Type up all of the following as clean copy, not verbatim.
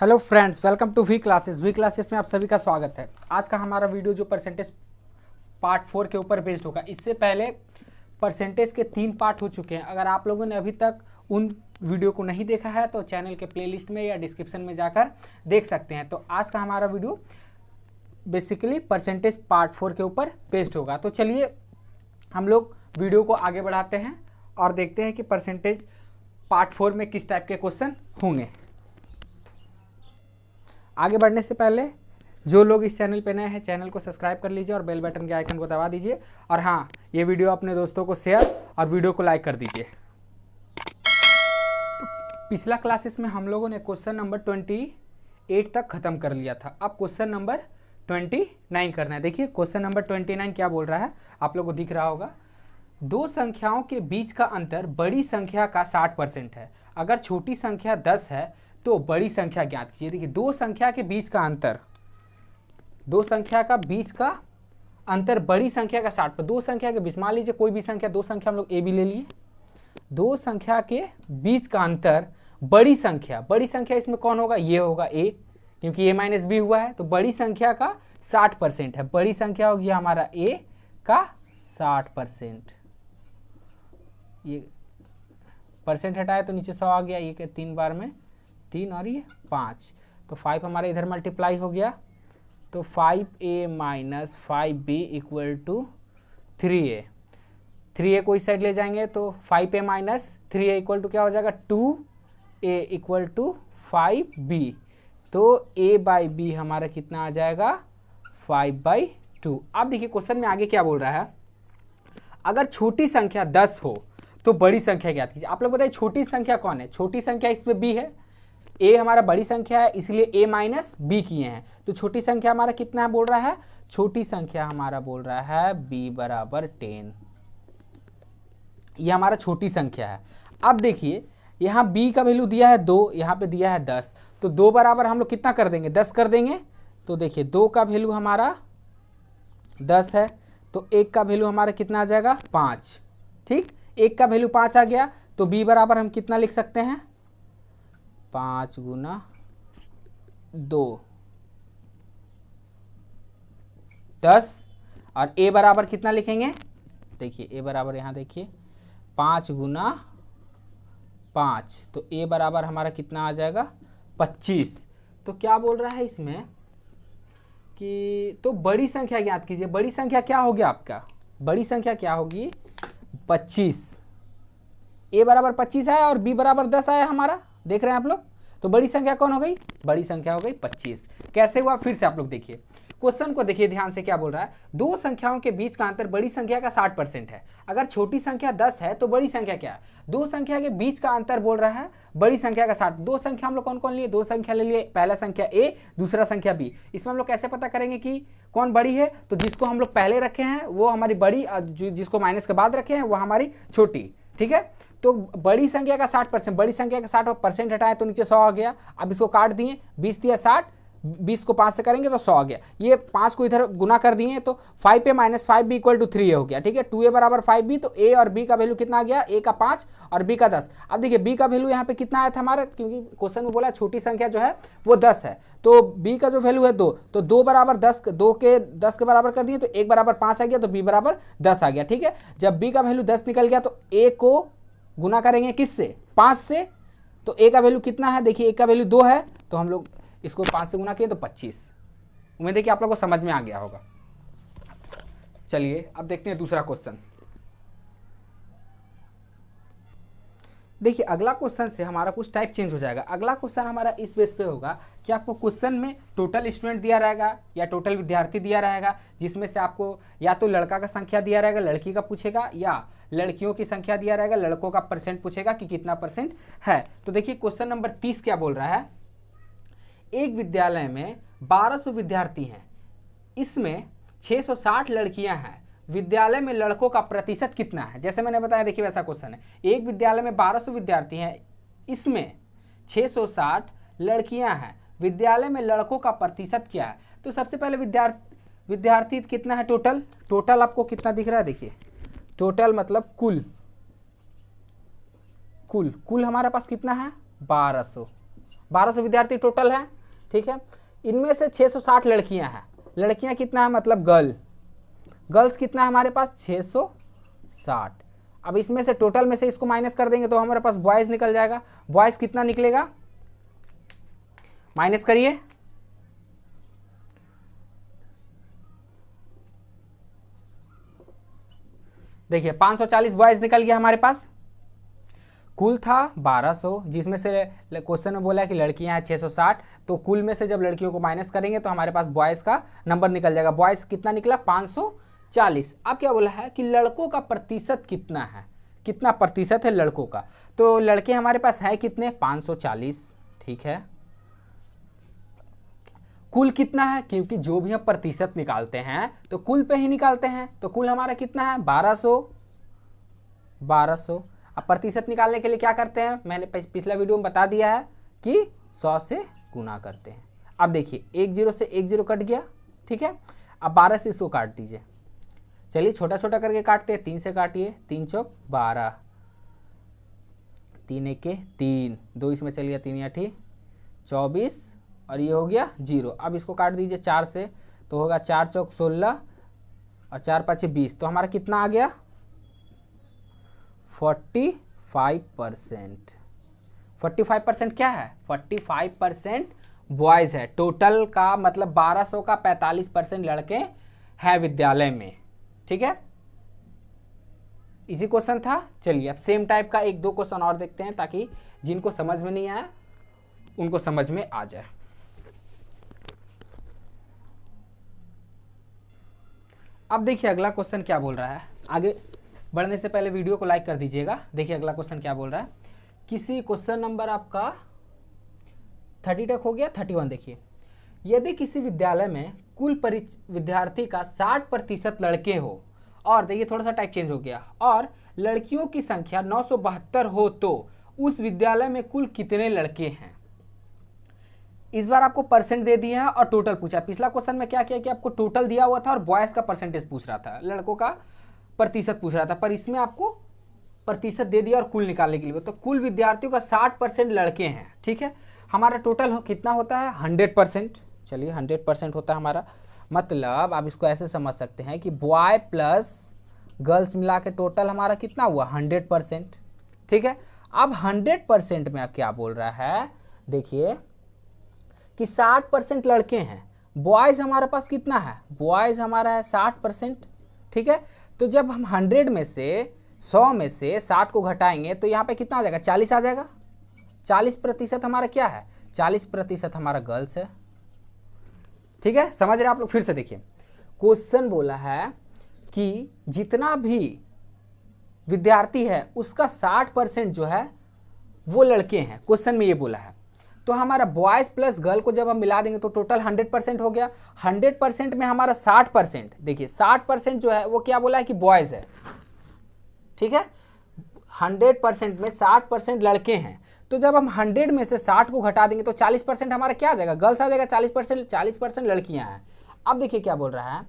Hello friends, welcome to V classes में आप सभी का स्वागत है। आज का हमारा वीडियो जो परसेंटेज पार्ट 4 के ऊपर बेस्ड होगा। इससे पहले परसेंटेज के 3 पार्ट हो चुके हैं। अगर आप लोगों ने अभी तक उन वीडियो को नहीं देखा है तो चैनल के प्लेलिस्ट में या डिस्क्रिप्शन में जाकर देख सकते हैं। तो आज का हमारा वीडियो बेसिकली परसेंटेज पार्ट 4 के ऊपर बेस्ड होगा। तो चलिए हम लोग वीडियो को आगे बढ़ाते हैं और देखते हैं कि परसेंटेज पार्ट 4 में किस टाइप के क्वेश्चन होंगे। आगे बढ़ने से पहले जो लोग इस चैनल पे नए हैं, चैनल को सब्सक्राइब कर लीजिए और बेल बटन के आइकन को दबा दीजिए। और हाँ, ये वीडियो अपने दोस्तों को शेयर और वीडियो को लाइक कर दीजिए। तो पिछला क्लासेस में हम लोगों ने क्वेश्चन नंबर 28 तक खत्म कर लिया था। अब क्वेश्चन नंबर 29 करना है। देखिए क्वेश्चन नंबर 29 क्या बोल रहा है, आप लोगों को दिख रहा होगा। दो संख्याओं के बीच का अंतर बड़ी संख्या का 60% है। अगर छोटी संख्या 10 है तो बड़ी संख्या ज्ञात कीजिए। देखिए दो संख्या के बीच का अंतर, दो संख्या का बीच का अंतर बड़ी संख्या का 60 पर। दो संख्या के बीच, मान लीजिए कोई भी संख्या, दो संख्या हम लोग ए भी ले लिए। दो संख्या के बीच का अंतर बड़ी संख्या इसमें कौन होगा, ये होगा ए, क्योंकि ए माइनस बी हुआ है। तो बड़ी संख्या का 60% है। बड़ी संख्या होगी हमारा ए का 60%। ये परसेंट हटाया तो नीचे 100 आ गया। ये के 3 बार में 3 और ये 5, तो 5 हमारे इधर मल्टीप्लाई हो गया। तो 5a minus 5b equal to 3a। 3a को इस साइड ले जाएंगे तो 5a minus 3a equal to क्या हो जाएगा, 2a इक्वल टू 5b। तो a बाई बी हमारा कितना आ जाएगा, 5/2। अब देखिए क्वेश्चन में आगे क्या बोल रहा है। अगर छोटी संख्या 10 हो तो बड़ी संख्या ज्ञात कीजिए। आप लोग बताइए छोटी संख्या कौन है। छोटी संख्या इसमें b है, a हमारा बड़ी संख्या है, इसलिए a माइनस बी किए हैं। तो छोटी संख्या हमारा कितना बोल रहा है, छोटी संख्या हमारा बोल रहा है b बराबर 10। ये हमारा छोटी संख्या है। अब देखिए यहाँ b का वैल्यू दिया है 2, यहाँ पे दिया है 10। तो 2 बराबर हम लोग कितना कर देंगे, 10 कर देंगे। तो देखिए 2 का वैल्यू हमारा 10 है, तो 1 का वैल्यू हमारा कितना आ जाएगा, 5। ठीक, 1 का वैल्यू 5 आ गया। तो b बराबर हम कितना लिख सकते हैं, 5 गुना 2 10। और a बराबर कितना लिखेंगे, देखिए a बराबर यहाँ देखिए 5 गुना 5, तो a बराबर हमारा कितना आ जाएगा, 25। तो क्या बोल रहा है इसमें कि तो बड़ी संख्या ज्ञात कीजिए। बड़ी संख्या क्या होगी आपका, बड़ी संख्या क्या होगी, 25। a बराबर 25 आया और b बराबर 10 आया हमारा, देख रहे हैं आप लोग। तो बड़ी संख्या कौन हो गई, बड़ी संख्या हो गई 25। कैसे हुआ, फिर से आप लोग देखिए क्वेश्चन को, देखिए ध्यान से क्या बोल रहा है। दो संख्याओं के बीच का अंतर बड़ी संख्या का 60% है। अगर छोटी संख्या 10 है तो बड़ी संख्या क्या है, दो संख्या के बीच का अंतर बोल रहा है बड़ी संख्या का 60। दो संख्या हम लोग कौन कौन लिए, दो संख्या ले लिए, पहला संख्या a, दूसरा संख्या b। इसमें हम लोग कैसे पता करेंगे कि कौन बड़ी है, तो जिसको हम लोग पहले रखे हैं वो हमारी बड़ी, जिसको माइनस के बाद रखे हैं वो हमारी छोटी। ठीक है, तो बड़ी संख्या का 60%, बड़ी संख्या का 60% हटाएं तो नीचे 100 आ गया। अब इसको काट दिए, 20 दिया 60, 20 को 5 से करेंगे तो 100 आ गया। ये 5 को इधर गुना कर दिए तो 5a minus 5b equal to 3a हो गया। ठीक है, 2a बराबर 5b। तो a और b का वैल्यू कितना आ गया, a का 5 और b का 10। अब देखिए b का वैल्यू यहाँ पे कितना आया था हमारा, क्योंकि क्वेश्चन में बोला छोटी संख्या जो है वो 10 है। तो b का जो वैल्यू है 2, तो 2 बराबर 10, 2 के 10 के बराबर कर दिए तो 1 बराबर 5 आ गया, तो b बराबर 10 आ गया। ठीक है, जब b का वैल्यू 10 निकल गया तो a को गुना करेंगे किससे, 5 से। तो a का वैल्यू कितना है, देखिए a का वैल्यू 2 है, तो हम लोग इसको 5 से गुना किए तो 25। उम्मीद है कि आप लोगों को समझ में आ गया होगा। चलिए अब देखते हैं दूसरा क्वेश्चन। देखिए अगला क्वेश्चन से हमारा कुछ टाइप चेंज हो जाएगा। अगला क्वेश्चन हमारा इस बेस पे होगा कि आपको क्वेश्चन में टोटल स्टूडेंट दिया रहेगा या टोटल विद्यार्थी दिया रहेगा, जिसमें से आपको या तो लड़का का संख्या दिया रहेगा, लड़की का पूछेगा, या लड़कियों की संख्या दिया रहेगा, लड़कों का परसेंट पूछेगा कि कितना परसेंट है। तो देखिए क्वेश्चन नंबर 30 क्या बोल रहा है। एक विद्यालय में 1200 विद्यार्थी हैं, इसमें 660 लड़कियां हैं। विद्यालय में लड़कों का प्रतिशत कितना है। जैसे मैंने बताया, देखिए वैसा क्वेश्चन है। एक विद्यालय में 1200 विद्यार्थी हैं, इसमें 660 लड़कियां हैं, विद्यालय में लड़कों का प्रतिशत क्या है। तो सबसे पहले विद्यार्थी कितना है, टोटल आपको कितना दिख रहा है, देखिए टोटल मतलब कुल हमारे पास कितना है, 1200। 1200 विद्यार्थी टोटल है, ठीक है। इनमें से 660 लड़कियां हैं। लड़कियां कितना है, मतलब गर्ल्स कितना है हमारे पास, 660। अब इसमें से टोटल में से इसको माइनस कर देंगे तो हमारे पास बॉयज निकल जाएगा। बॉयज कितना निकलेगा, माइनस करिए, देखिए 540 बॉयज निकल गया हमारे पास। कुल था 1200, जिसमें से क्वेश्चन में बोला है कि लड़कियां हैं 660, तो कुल में से जब लड़कियों को माइनस करेंगे तो हमारे पास बॉयज का नंबर निकल जाएगा। बॉयज कितना निकला, 540। अब क्या बोला है कि लड़कों का प्रतिशत कितना है, कितना प्रतिशत है लड़कों का, तो लड़के हमारे पास है कितने, 540, ठीक है। कुल कितना है, क्योंकि जो भी हम प्रतिशत निकालते हैं तो कुल पे ही निकालते हैं, तो कुल हमारा कितना है, 1200। अब प्रतिशत निकालने के लिए क्या करते हैं, मैंने पिछला वीडियो में बता दिया है कि 100 से गुना करते हैं। अब देखिए 1 0 से 1 0 कट गया, ठीक है। अब 12 से इसको काट दीजिए, चलिए छोटा छोटा करके काटते हैं, 3 से काटिए, 3 चौक 12, 3 1 3, 2 इसमें चलिए, 3 8 24, और ये हो गया 0। अब इसको काट दीजिए 4 से, तो होगा 4 चौक 16 और 4 5 20, तो हमारा कितना आ गया, 45%। 45% क्या है, 45% बॉयज है। टोटल का मतलब 1200 का 45% लड़के हैं विद्यालय में, ठीक है। इसी क्वेश्चन था। चलिए अब सेम टाइप का 1 2 क्वेश्चन और देखते हैं, ताकि जिनको समझ में नहीं आया उनको समझ में आ जाए। अब देखिए अगला क्वेश्चन क्या बोल रहा है। आगे बढ़ने से पहले वीडियो को लाइक कर दीजिएगा। देखिए अगला क्वेश्चन क्या बोल रहा है, किसी क्वेश्चन नंबर आपका 30 तक हो गया, 31 देखिए। यदि किसी विद्यालय में कुल विद्यार्थी का 60% लड़के हो, और देखिए थोड़ा सा टाइप चेंज हो गया, और लड़कियों की संख्या 972 हो, तो उस विद्यालय में कुल कितने लड़के हैं। इस बार आपको परसेंट दे दिया है और टोटल पूछा। पिछला क्वेश्चन में क्या किया कि आपको टोटल दिया हुआ था और बॉयज का परसेंटेज पूछ रहा था, लड़कों का प्रतिशत पूछ रहा था, पर इसमें आपको प्रतिशत दे दिया और कुल निकालने के लिए। तो कुल विद्यार्थियों का 60% लड़के हैं, ठीक है। हमारा टोटल कितना होता है, 100%। चलिए 100% होता है हमारा, मतलब आप इसको ऐसे समझ सकते हैं कि बॉय प्लस गर्ल्स मिला के टोटल हमारा कितना हुआ, 100%, ठीक है। अब 100% में क्या बोल रहा है, देखिए कि 60% लड़के हैं, बॉयज हमारे पास कितना है, बॉयज हमारा है 60%, ठीक है। तो जब हम 100 में से 100 में से 60 को घटाएंगे तो यहाँ पे कितना आ जाएगा, 40 आ जाएगा। 40% हमारा क्या है, 40% हमारा गर्ल्स है, ठीक है। समझ रहे आप लोग। फिर से देखिए क्वेश्चन बोला है कि जितना भी विद्यार्थी है उसका 60% जो है वो लड़के हैं, क्वेश्चन में ये बोला है। तो हमारा बॉयज प्लस गर्ल को जब हम मिला देंगे तो टोटल 100% हो गया। 100% में हमारा 60%, देखिए 60% जो है वो क्या बोला है कि बॉयज है, ठीक है। 100% में 60% लड़के हैं, तो जब हम 100 में से 60 को घटा देंगे तो 40% हमारा क्या आ जाएगा, गर्ल्स आ जाएगा। 40% लड़कियां हैं। अब देखिए क्या बोल रहा है,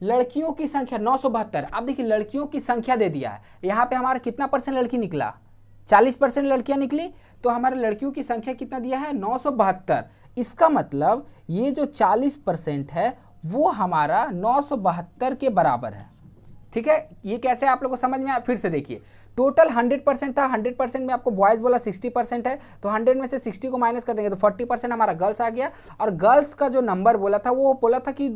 लड़कियों की संख्या 972। अब देखिए लड़कियों की संख्या दे दिया है, यहाँ पे हमारा कितना परसेंट लड़की निकला, 40% लड़कियां निकली, तो हमारे लड़कियों की संख्या कितना दिया है, 972। इसका मतलब ये जो 40% है वो हमारा 972 के बराबर है, ठीक है। ये कैसे आप लोगों को समझ में आया, फिर से देखिए टोटल 100% था, 100% में आपको बॉयज बोला 60% है, तो 100 में से 60 को माइनस कर देंगे तो 40% हमारा गर्ल्स आ गया। और गर्ल्स का जो नंबर बोला था वो बोला था कि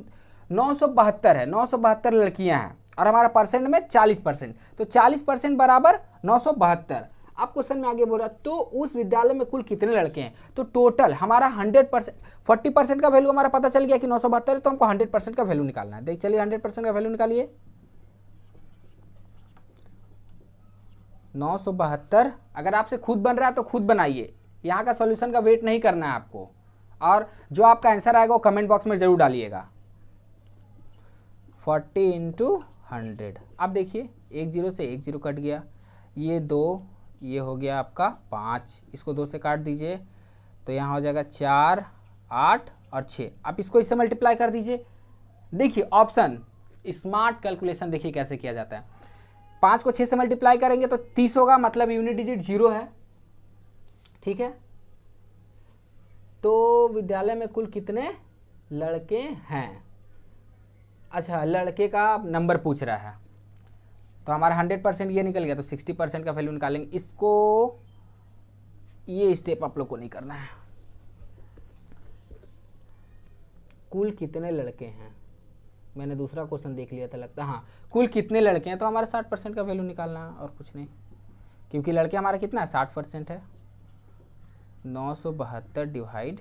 972 है, 972 लड़कियां हैं, और हमारा परसेंट में 40%, तो 40% बराबर 972। अब क्वेश्चन में आगे बोल रहा तो उस विद्यालय में कुल कितने लड़के हैं, तो टोटल हमारा 100%, 40% का वैल्यू हमारा पता चल गया कि 972 है, तो हमको 100% का वैल्यू निकालना है। देख चलिए 100% का वैल्यू निकालिए, 972। अगर आपसे खुद बन रहा है तो खुद बनाइए, यहाँ का सॉल्यूशन का वेट नहीं करना है आपको, और जो आपका आंसर आएगा वो कमेंट बॉक्स में जरूर डालिएगा। 40 × 100। अब देखिए 1 0 से 1 0 कट गया, ये 2, ये हो गया आपका 5, इसको 2 से काट दीजिए तो यहाँ हो जाएगा 4 8 और 6। आप इसको इससे मल्टीप्लाई कर दीजिए। देखिए ऑप्शन स्मार्ट कैलकुलेशन देखिए कैसे किया जाता है। 5 को 6 से मल्टीप्लाई करेंगे तो 30 होगा, मतलब यूनिट डिजिट 0 है, ठीक है। तो विद्यालय में कुल कितने लड़के हैं। अच्छा, लड़के का नंबर पूछ रहा है, तो हमारा 100% ये निकल गया, तो 60% का वैल्यू निकालेंगे। इसको ये स्टेप आप लोग को नहीं करना है। कुल कितने लड़के हैं, मैंने दूसरा क्वेश्चन देख लिया था लगता है। हाँ, कुल कितने लड़के हैं, तो हमारा 60% का वैल्यू निकालना है और कुछ नहीं, क्योंकि लड़के हमारा कितना है 60% है। 972 डिवाइड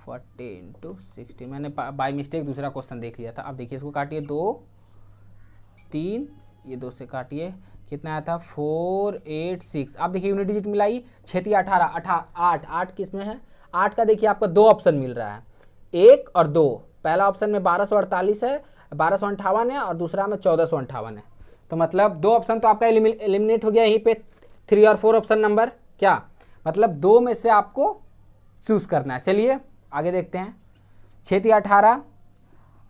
40 इंटू 60, मैंने बाय मिस्टेक दूसरा क्वेश्चन देख लिया था। अब देखिए इसको काटिए, 2 3, ये 2 से काटिए, कितना आया था 486। अब देखिए यूनिट डिजिट मिलाई, 6 18 8 किस में है, 8 का देखिए आपका 2 ऑप्शन मिल रहा है, 1 और 2। पहला ऑप्शन में 1248 है, 1258 है, और दूसरा में 1458 है। तो मतलब 2 ऑप्शन तो आपका एलिमिनेट हो गया यहीं पे। 3 और 4 ऑप्शन नंबर क्या, मतलब 2 में से आपको चूज करना है। चलिए आगे देखते हैं। 6 3 18,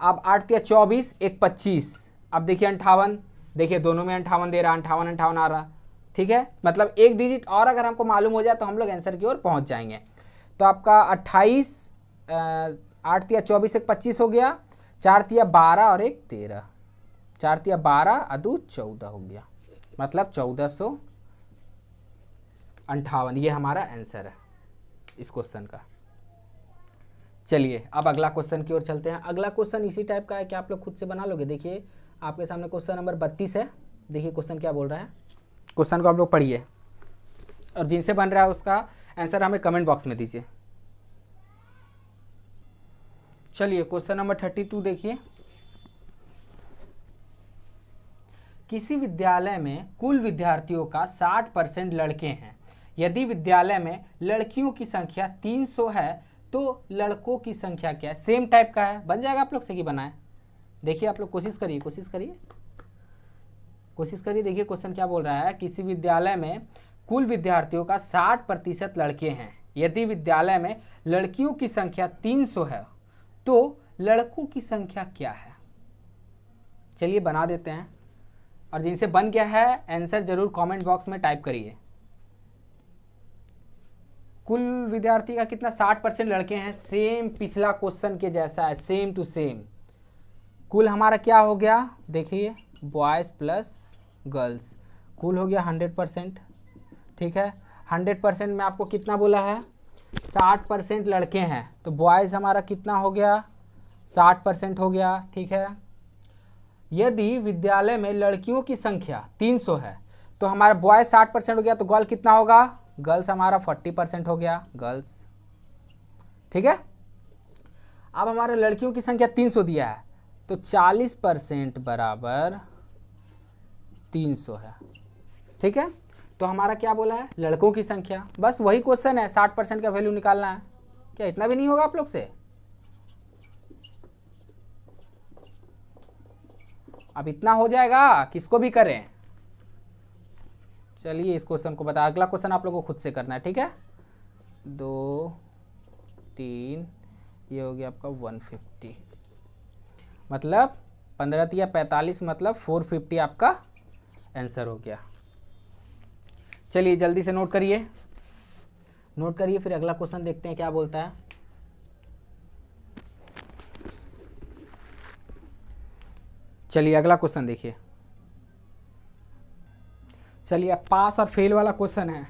अब 8 3 24, 1 25। अब देखिए 58, देखिए दोनों में 58 दे रहा, 58 58 आ रहा। ठीक है, मतलब एक डिजिट और अगर हमको मालूम हो जाए तो हम लोग आंसर की ओर पहुंच जाएंगे। तो आपका 28, 8 3 24, 1 25 हो गया, 4 3 12 और 1 13, 4 3 12 और 2 14 हो गया, मतलब 1458। ये हमारा आंसर है इस क्वेश्चन का। चलिए अब अगला क्वेश्चन की ओर चलते हैं। अगला क्वेश्चन इसी टाइप का है कि आप लोग खुद से बना लोगे। देखिए आपके सामने क्वेश्चन नंबर 32 है। देखिए क्वेश्चन क्या बोल रहा है, क्वेश्चन को आप लोग पढ़िए और जिनसे बन रहा है उसका आंसर हमें कमेंट बॉक्स में दीजिए। चलिए क्वेश्चन नंबर 32 देखिए। किसी विद्यालय में कुल विद्यार्थियों का 60% लड़के हैं। यदि विद्यालय में लड़कियों की संख्या 300 है तो लड़कों की संख्या क्या है। सेम टाइप का है, बन जाएगा आप लोग से कि बनाए। देखिए आप लोग कोशिश करिए देखिए क्वेश्चन क्या बोल रहा है। किसी विद्यालय में कुल विद्यार्थियों का 60% लड़के हैं। यदि विद्यालय में लड़कियों की संख्या 300 है तो लड़कों की संख्या क्या है। चलिए बना देते हैं और जिनसे बन गया है आंसर जरूर कमेंट बॉक्स में टाइप करिए। कुल विद्यार्थी का कितना 60% लड़के हैं, सेम पिछला क्वेश्चन के जैसा है, सेम टू सेम। कुल हमारा क्या हो गया, देखिए बॉयज़ प्लस गर्ल्स, कुल हो गया 100%। ठीक है, 100% में आपको कितना बोला है 60% लड़के हैं, तो बॉयज़ हमारा कितना हो गया 60% हो गया। ठीक है, यदि विद्यालय में लड़कियों की संख्या 300 है तो हमारा बॉयज़ 60% हो गया, तो गर्ल कितना होगा, गर्ल्स हमारा 40% हो गया, गर्ल्स। ठीक है, अब हमारा लड़कियों की संख्या 300 दिया है तो 40% बराबर 300 है। ठीक है, तो हमारा क्या बोला है लड़कों की संख्या। बस वही क्वेश्चन है, 60% का वैल्यू निकालना है। क्या इतना भी नहीं होगा आप लोग से। अब इतना हो जाएगा, किसको भी करें। चलिए इस क्वेश्चन को बता, अगला क्वेश्चन आप लोगों को खुद से करना है। ठीक है, 2 3, ये हो गया आपका 150, मतलब 15 या 45, मतलब 450 आपका आंसर हो गया। चलिए जल्दी से नोट करिए, फिर अगला क्वेश्चन देखते हैं क्या बोलता है। चलिए अगला क्वेश्चन देखिए। चलिए पास और फेल वाला क्वेश्चन है,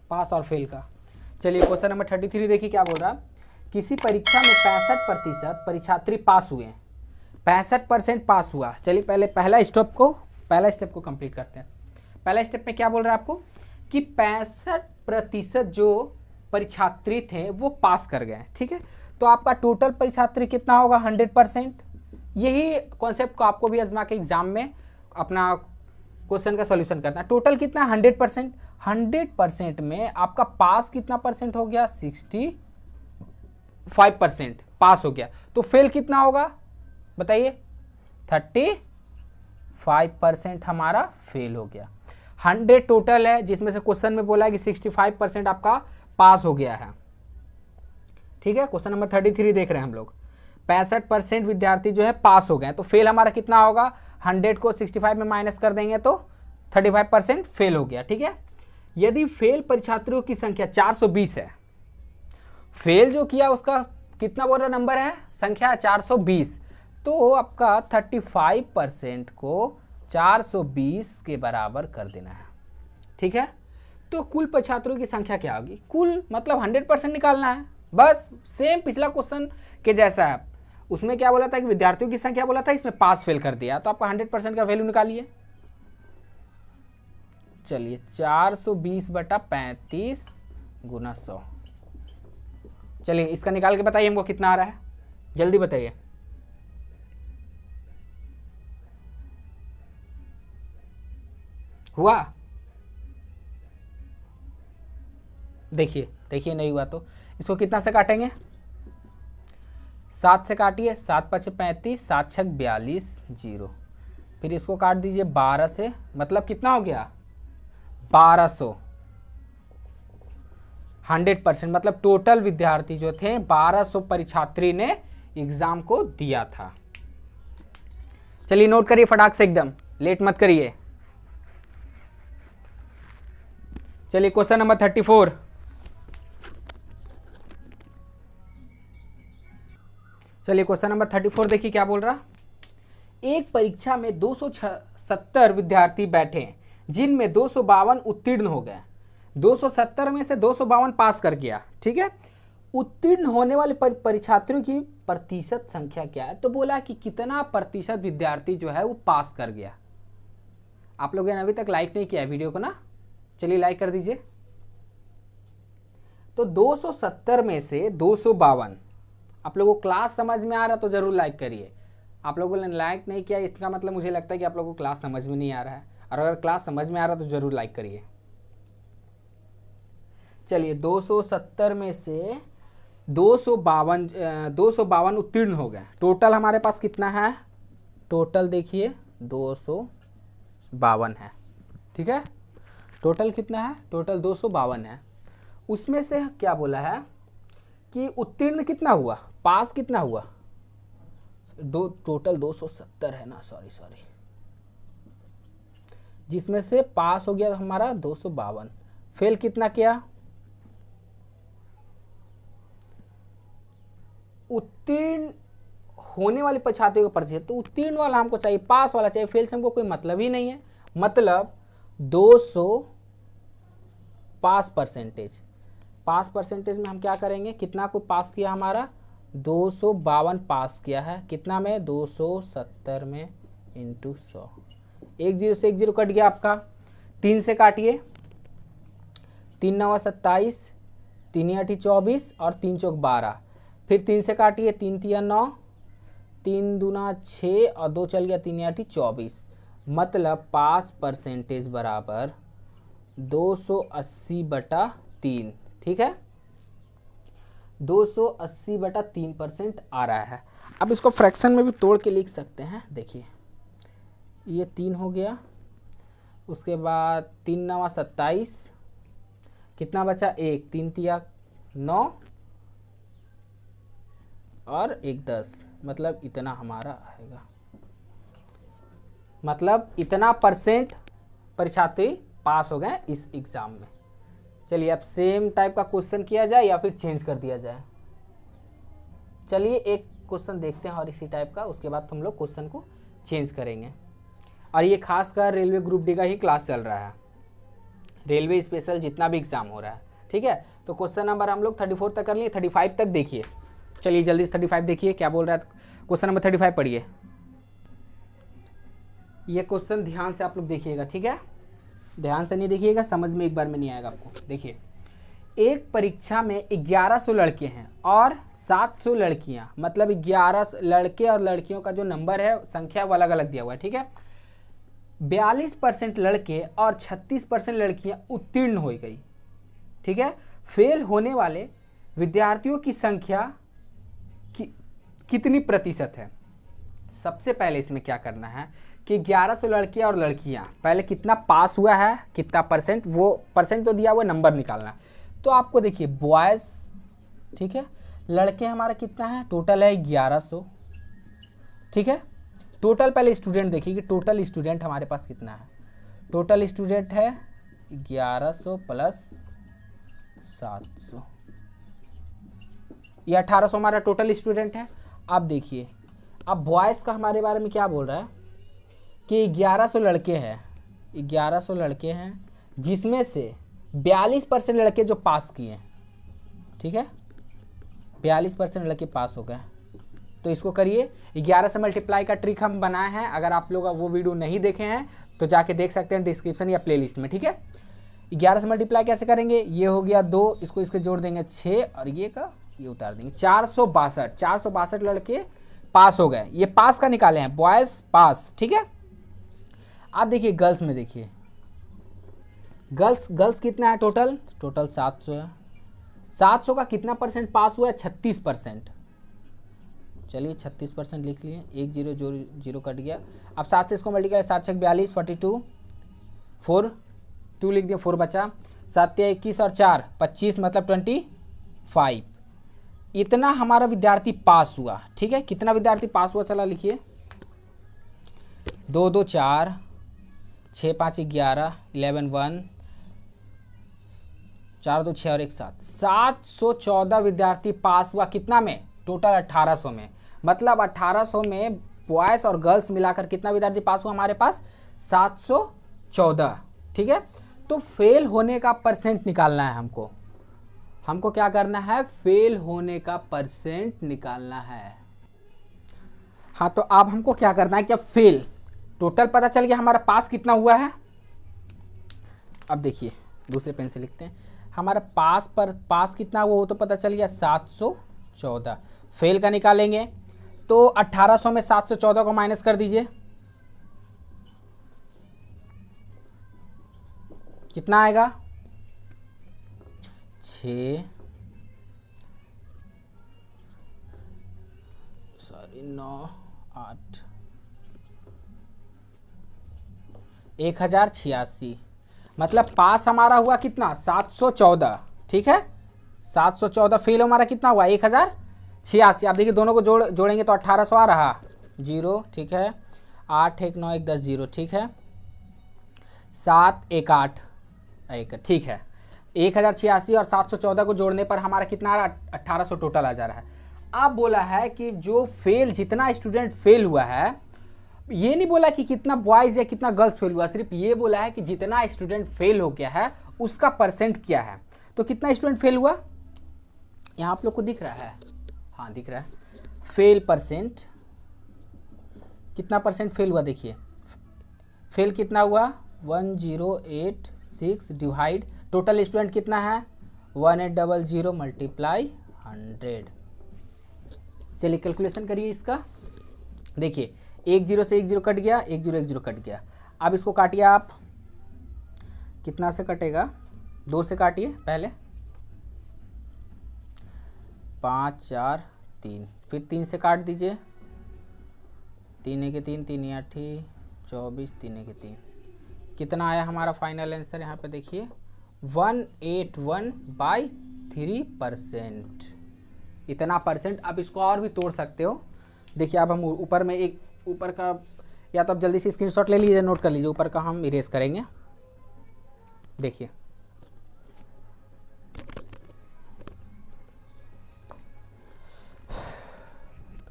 पास और फेल का। चलिए क्वेश्चन नंबर 33 देखिए क्या बोल रहा है। किसी परीक्षा में 65% परीक्षार्थी पास हुए हैं, 65% पास हुआ। चलिए पहले पहला स्टेप को कंप्लीट करते हैं। पहला स्टेप में क्या बोल रहा है आपको कि 65% जो परीक्षार्थी थे वो पास कर गए। ठीक है, तो आपका टोटल परीक्षार्थी कितना होगा 100%। यही कॉन्सेप्ट को आपको भी आजमा के एग्जाम में अपना क्वेश्चन का सॉल्यूशन करना है। टोटल कितना 100%, 100% में आपका पास कितना परसेंट हो गया 65% पास हो गया। तो फेल कितना होगा बताइए, 35% हमारा फेल हो गया। 100 टोटल है जिसमें से क्वेश्चन में बोला है कि 65% आपका पास हो गया है। ठीक है, क्वेश्चन नंबर 33 देख रहे हैं हम लोग। 65% विद्यार्थी जो है पास हो गए, तो फेल हमारा कितना होगा, 100 को 65 में माइनस कर देंगे तो 35% फेल हो गया। ठीक है, यदि फेल परीक्षार्थियों की संख्या 420 है फेल जो किया उसका कितना बोल रहा नंबर है, संख्या 420, तो आपका 35% को 420 के बराबर कर देना है। ठीक है, तो कुल छात्रों की संख्या क्या होगी, कुल मतलब 100% निकालना है, बस सेम पिछला क्वेश्चन के जैसा है। उसमें क्या बोला था कि विद्यार्थियों की संख्या बोला था, इसमें पास फेल कर दिया, तो आपका 100% का वैल्यू निकालिए। चलिए 420/35 गुना 100, चलिए इसका निकाल के बताइए हमको कितना आ रहा है, जल्दी बताइए। हुआ, देखिए देखिए नहीं हुआ तो इसको कितना से काटेंगे, 7 से काटिए, 7 5 35, 7 6 42, 0, फिर इसको काट दीजिए 12 से, मतलब कितना हो गया 1200। 100% मतलब टोटल विद्यार्थी जो थे 1200 परीक्षार्थी ने एग्जाम को दिया था। चलिए नोट करिए फटाक से, एकदम लेट मत करिए। चलिए क्वेश्चन नंबर 34। चलिए क्वेश्चन नंबर 34 देखिए क्या बोल रहा, एक परीक्षा में 270 विद्यार्थी बैठे जिनमें 252 उत्तीर्ण हो गए, 270 में से 252 पास कर गया। ठीक है, उत्तीर्ण होने वाले परीक्षार्थियों की प्रतिशत संख्या क्या है, तो बोला कि कितना प्रतिशत विद्यार्थी जो है वो पास कर गया। आप लोगों ने अभी तक लाइक नहीं किया है वीडियो को ना, चलिए लाइक कर दीजिए। तो 270 में से 252, आप लोगों को क्लास समझ में आ रहा तो जरूर लाइक करिए। आप लोगों ने लाइक नहीं किया इसका मतलब मुझे लगता है कि आप लोगों को क्लास समझ में नहीं आ रहा है, और अगर क्लास समझ में आ रहा तो जरूर लाइक करिए। चलिए 270 में से 252 उत्तीर्ण हो गए, टोटल हमारे पास कितना है, टोटल देखिए 252 है। ठीक है, टोटल कितना है, टोटल 252 है। उसमें से क्या बोला है कि उत्तीर्ण कितना हुआ, पास कितना हुआ, टोटल 270 है ना, सॉरी, जिसमें से पास हो गया हमारा 252, फेल कितना किया, उत्तीर्ण होने वाले छात्रों का प्रतिशत, तो उत्तीर्ण वाला हमको चाहिए, पास वाला चाहिए, फेल से हमको कोई मतलब ही नहीं है। मतलब 200 पास परसेंटेज में हम क्या करेंगे, कितना को पास किया, हमारा 252 पास किया है, कितना में 270 में इंटू 100, 1 0 से 1 0 कट गया आपका, 3 से काटिए, 3 9 27, 3 8 24 और 3 चौक 12, फिर 3 से काटिए, 3 3 9, 3 दूना 6 और 2 चल गया, 3 8 24, मतलब पास परसेंटेज बराबर 280/3। ठीक है, 280/3% आ रहा है। अब इसको फ्रैक्शन में भी तोड़ के लिख सकते हैं, देखिए ये 3 हो गया, उसके बाद 3 9 27, कितना बचा 1, 3 3 9 और 1 10, मतलब इतना हमारा आएगा, मतलब इतना परसेंट परीक्षार्थी पास हो गए इस एग्जाम में। चलिए अब सेम टाइप का क्वेश्चन किया जाए या फिर चेंज कर दिया जाए। चलिए एक क्वेश्चन देखते हैं और इसी टाइप का, उसके बाद हम लोग क्वेश्चन को चेंज करेंगे। और ये खासकर रेलवे ग्रुप डी का ही क्लास चल रहा है, रेलवे स्पेशल जितना भी एग्जाम हो रहा है। ठीक है, तो क्वेश्चन नंबर हम लोग 34 तक कर लिए, 35 तक देखिए। चलिए जल्दी से 35 देखिए क्या बोल रहा है, क्वेश्चन नंबर 35 पढ़िए। ये क्वेश्चन ध्यान से आप लोग देखिएगा, ठीक है, ध्यान से नहीं देखिएगा, समझ में एक बार में नहीं आएगा आपको। देखिए, एक परीक्षा में 1100 लड़के हैं और 700 लड़कियां, मतलब 11 लड़के और लड़कियों का जो नंबर है, संख्या वो अलग अलग दिया हुआ है। ठीक है, 42% लड़के और 36% लड़कियां उत्तीर्ण हो गई। ठीक है, फेल होने वाले विद्यार्थियों की संख्या कितनी प्रतिशत है। सबसे पहले इसमें क्या करना है कि 1100 लड़के और लड़कियां, पहले कितना पास हुआ है, कितना परसेंट, वो परसेंट तो दिया हुआ, नंबर निकालना। तो आपको देखिए बॉयज़, ठीक है, लड़के हमारा कितना है, टोटल है 1100। ठीक है, टोटल पहले स्टूडेंट देखिए कि टोटल स्टूडेंट हमारे पास कितना है। टोटल स्टूडेंट है 1100 प्लस 700, ये 1800 हमारा टोटल स्टूडेंट है। अब देखिए, अब बॉयज़ का हमारे बारे में क्या बोल रहा है कि 1100 लड़के हैं, 1100 लड़के हैं जिसमें से 42% लड़के जो पास किए हैं, ठीक है, 42% लड़के पास हो गए। तो इसको करिए, 11 से मल्टीप्लाई का ट्रिक हम बनाए हैं, अगर आप लोग वो वीडियो नहीं देखे हैं तो जाके देख सकते हैं डिस्क्रिप्शन या प्लेलिस्ट में, ठीक है। 11 से मल्टीप्लाई कैसे करेंगे, ये हो गया 2, इसको इसके जोड़ देंगे 6 और ये का ये उतार देंगे, 462 लड़के पास हो गए। ये पास का निकाले हैं, बॉयज़ पास, ठीक है। आप देखिए गर्ल्स में, देखिए गर्ल्स कितना है, टोटल 700 है। 700 का कितना परसेंट पास हुआ है, 36%। चलिए 36% लिख लिए, 1 0 0 कट गया। अब 7 से इसको मल्टीप्लाई, 7 6 42, 42, 4 2 लिख दिया, 4 बचा, 7 21 और 4 25, मतलब 25। इतना हमारा विद्यार्थी पास हुआ, ठीक है। कितना विद्यार्थी पास हुआ, चला लिखिए, 2 2 4, 6 5 11, 11 1, 4 2 6 और 1 7, 714 विद्यार्थी पास हुआ। कितना में, टोटल 1800 में। मतलब 1800 में बॉयज़ और गर्ल्स मिलाकर कितना विद्यार्थी पास हुआ हमारे पास, 714, ठीक है। तो फेल होने का परसेंट निकालना है हमको क्या करना है, फेल होने का परसेंट निकालना है। हाँ, तो अब हमको क्या करना है, क्या फेल, टोटल पता चल गया हमारा पास कितना हुआ है। अब देखिए दूसरे पेन से लिखते हैं, हमारा पास कितना हुआ वो तो पता चल गया, 714। फेल का निकालेंगे तो 1800 में 714 को माइनस कर दीजिए, कितना आएगा, 9 8 1086। मतलब पास हमारा हुआ कितना, 714, ठीक है। 714, फेल हमारा कितना हुआ, 1086। आप देखिए दोनों को जोड़ेंगे तो 1800 आ रहा, 0, ठीक है, 8 1 9 1 10 0, ठीक है, 7 1 8 1, ठीक है। 1086 और 714 को जोड़ने पर हमारा कितना आ रहा, 1800 टोटल आ जा रहा है। अब बोला है कि जो फेल, जितना स्टूडेंट फेल हुआ है, ये नहीं बोला कि कितना बॉयज़ या कितना गर्ल्स फेल हुआ, सिर्फ ये बोला है कि जितना स्टूडेंट फेल हो गया है उसका परसेंट क्या है। तो कितना स्टूडेंट फेल हुआ, यहाँ आप लोग को दिख रहा है, हाँ दिख रहा है, फेल परसेंट, कितना परसेंट फेल हुआ, देखिए फेल कितना हुआ, 1086 डिवाइड टोटल स्टूडेंट कितना है, 1800 मल्टीप्लाई 100। चलिए कैलकुलेशन करिए इसका, देखिए 1 0 से 1 0 कट गया, 1 0 1 0 कट गया। अब इसको काटिए आप, कितना से कटेगा, 2 से काटिए पहले, 5 4 3, फिर 3 से काट दीजिए, 3 1 3 3 8 24, 3 1 3, कितना आया हमारा फाइनल आंसर, यहाँ पे देखिए 181/3%, इतना परसेंट। अब इसको और भी तोड़ सकते हो, देखिए अब हम ऊपर में एक, ऊपर का या तो आप जल्दी से स्क्रीनशॉट ले लीजिए, नोट कर लीजिए, ऊपर का हम इरेज करेंगे, देखिए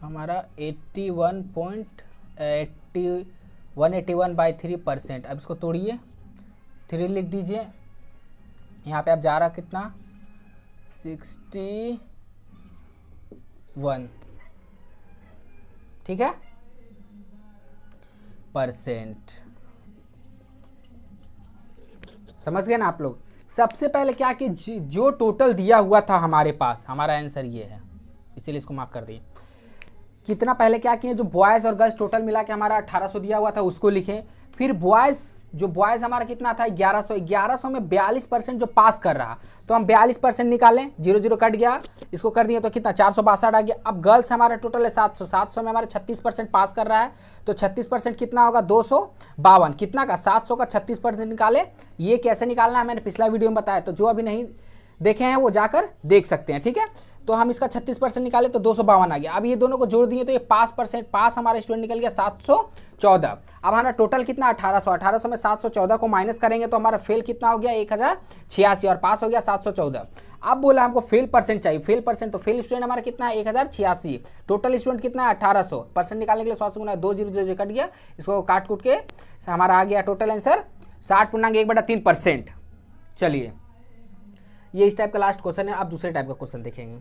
हमारा 181/3%। अब इसको तोड़िए, 3 लिख दीजिए, यहाँ पे आप जा रहा कितना, 61, ठीक है, परसेंट। समझ गए ना आप लोग। सबसे पहले क्या कि जो टोटल दिया हुआ था हमारे पास, हमारा आंसर ये है, इसीलिए इसको मार्क कर दिए। कितना पहले क्या किए, जो बॉयज़ और गर्ल्स टोटल मिला के हमारा 1800 दिया हुआ था उसको लिखें। फिर बॉयज़ हमारा कितना था, 1100 में 42% जो पास कर रहा, तो हम 42% निकालें, 0 0 कट गया, इसको कर दिए तो कितना, 462 आ गया। अब गर्ल्स हमारा टोटल है 700 में हमारे 36% पास कर रहा है, तो 36% कितना होगा, 252। कितना का, 700 का 36% निकाले। ये कैसे निकालना है मैंने पिछला वीडियो में बताया, तो जो अभी नहीं देखे हैं वो जाकर देख सकते हैं, ठीक है। तो हम इसका 36% निकाले तो 252 आ गया। अब ये दोनों को जोड़ दिए तो ये पास हमारा स्टूडेंट निकल गया 714। अब हमारा टोटल कितना, 1800 में 714 को माइनस करेंगे तो हमारा फेल कितना हो गया, 1086, और पास हो गया 714। अब बोला हमको फेल परसेंट चाहिए, फेल परसेंट, तो फेल स्टूडेंट हमारा कितना है 1086, टोटल स्टूडेंट कितना है 1800, परसेंट निकालने के लिए 100 से गुना 2 जीरो जो कट गया, इसको काट कूट के हमारा आ गया टोटल आंसर 60.1/3%। चलिए ये इस टाइप का लास्ट क्वेश्चन है। अब दूसरे टाइप का क्वेश्चन देखेंगे।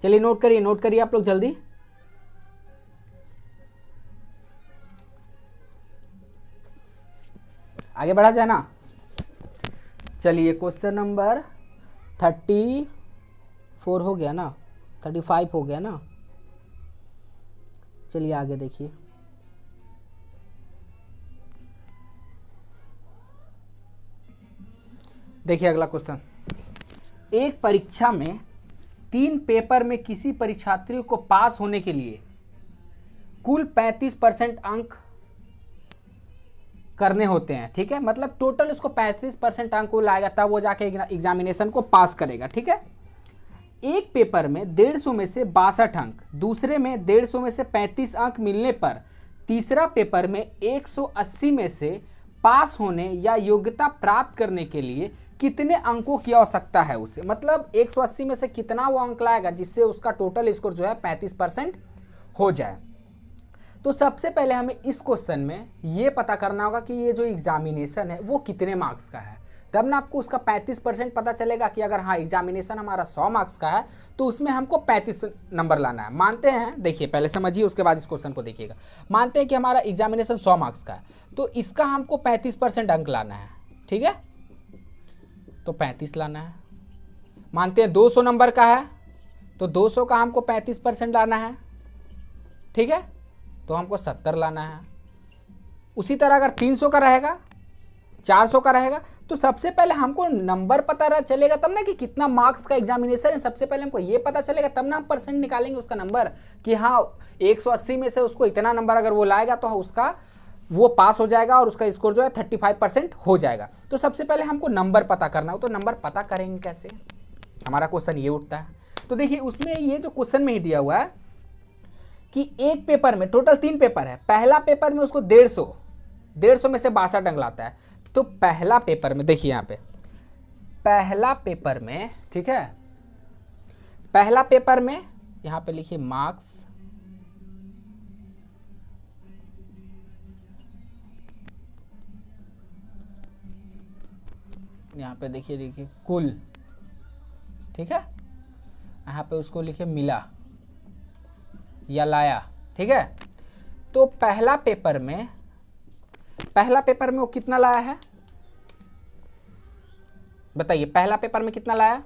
चलिए नोट करिए आप लोग जल्दी। आगे बढ़ा जाए ना। चलिए क्वेश्चन नंबर 34 हो गया ना, 35 हो गया ना। चलिए आगे देखिए। देखिए अगला क्वेश्चन, एक परीक्षा में 3 पेपर में किसी परीक्षार्थी को पास होने के लिए कुल 35% अंक करने होते हैं, ठीक है। मतलब टोटल उसको 35% अंक को लाएगा तब वो जाके एग्जामिनेशन को पास करेगा, ठीक है। एक पेपर में 150 में से 62 अंक, दूसरे में 150 में से 35 अंक मिलने पर तीसरा पेपर में 180 में से पास होने या योग्यता प्राप्त करने के लिए कितने अंकों की आवश्यकता है उसे। मतलब 180 में से कितना वो अंक लाएगा जिससे उसका टोटल स्कोर जो है 35% हो जाए। तो सबसे पहले हमें इस क्वेश्चन में ये पता करना होगा कि ये जो एग्जामिनेशन है वो कितने मार्क्स का है, तब ना आपको उसका 35% पता चलेगा कि अगर हाँ एग्जामिनेशन हमारा 100 मार्क्स का है तो उसमें हमको 35 नंबर लाना है। मानते हैं, देखिए पहले समझिए उसके बाद इस क्वेश्चन को देखिएगा। मानते हैं कि हमारा एग्जामिनेशन 100 मार्क्स का है तो इसका हमको 35% अंक लाना है, ठीक है। तो 35 लाना है। मानते हैं 200 नंबर का है तो 200 का हमको 35% लाना है, ठीक है। तो हमको 70 लाना है। उसी तरह अगर 300 का रहेगा, 400 का रहेगा, तो सबसे पहले हमको नंबर पता चलेगा तब ना कि कितना मार्क्स का एग्जामिनेशन है। सबसे पहले हमको ये पता चलेगा तब ना हम परसेंट निकालेंगे उसका नंबर कि हाँ 180 में से उसको इतना नंबर अगर वो लाएगा तो उसका वो पास हो जाएगा और उसका स्कोर जो है 35% हो जाएगा। तो सबसे पहले हमको नंबर पता करना हो, तो नंबर पता करेंगे कैसे, हमारा क्वेश्चन ये उठता है। तो देखिए उसमें ये जो क्वेश्चन में ही दिया हुआ है कि एक पेपर में टोटल 3 पेपर है, पहला पेपर में उसको 150 में से 62 अंक लाता है। तो पहला पेपर में देखिए यहाँ पे पहला पेपर में, ठीक है, पहला पेपर में यहाँ पे लिखिए मार्क्स, यहाँ पे देखिए कुल, ठीक है, यहाँ पे उसको लिखिए मिला या लाया, ठीक है। तो पहला पेपर में वो कितना लाया है बताइए, पहला पेपर में कितना लाया।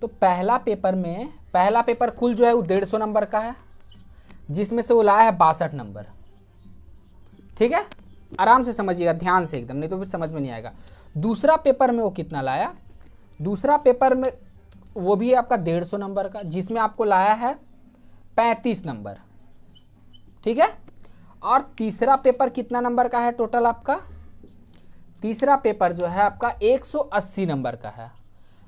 तो पहला पेपर कुल जो है वो 150 नंबर का है जिसमें से वो लाया है 62 नंबर, ठीक है। आराम से समझिएगा, ध्यान से एकदम, नहीं तो फिर समझ में नहीं आएगा। दूसरा पेपर में वो कितना लाया, दूसरा पेपर में वो भी है आपका 150 नंबर का जिसमें आपको लाया है 35 नंबर, ठीक है। और तीसरा पेपर कितना नंबर का है टोटल आपका, तीसरा पेपर जो है आपका 180 नंबर का है।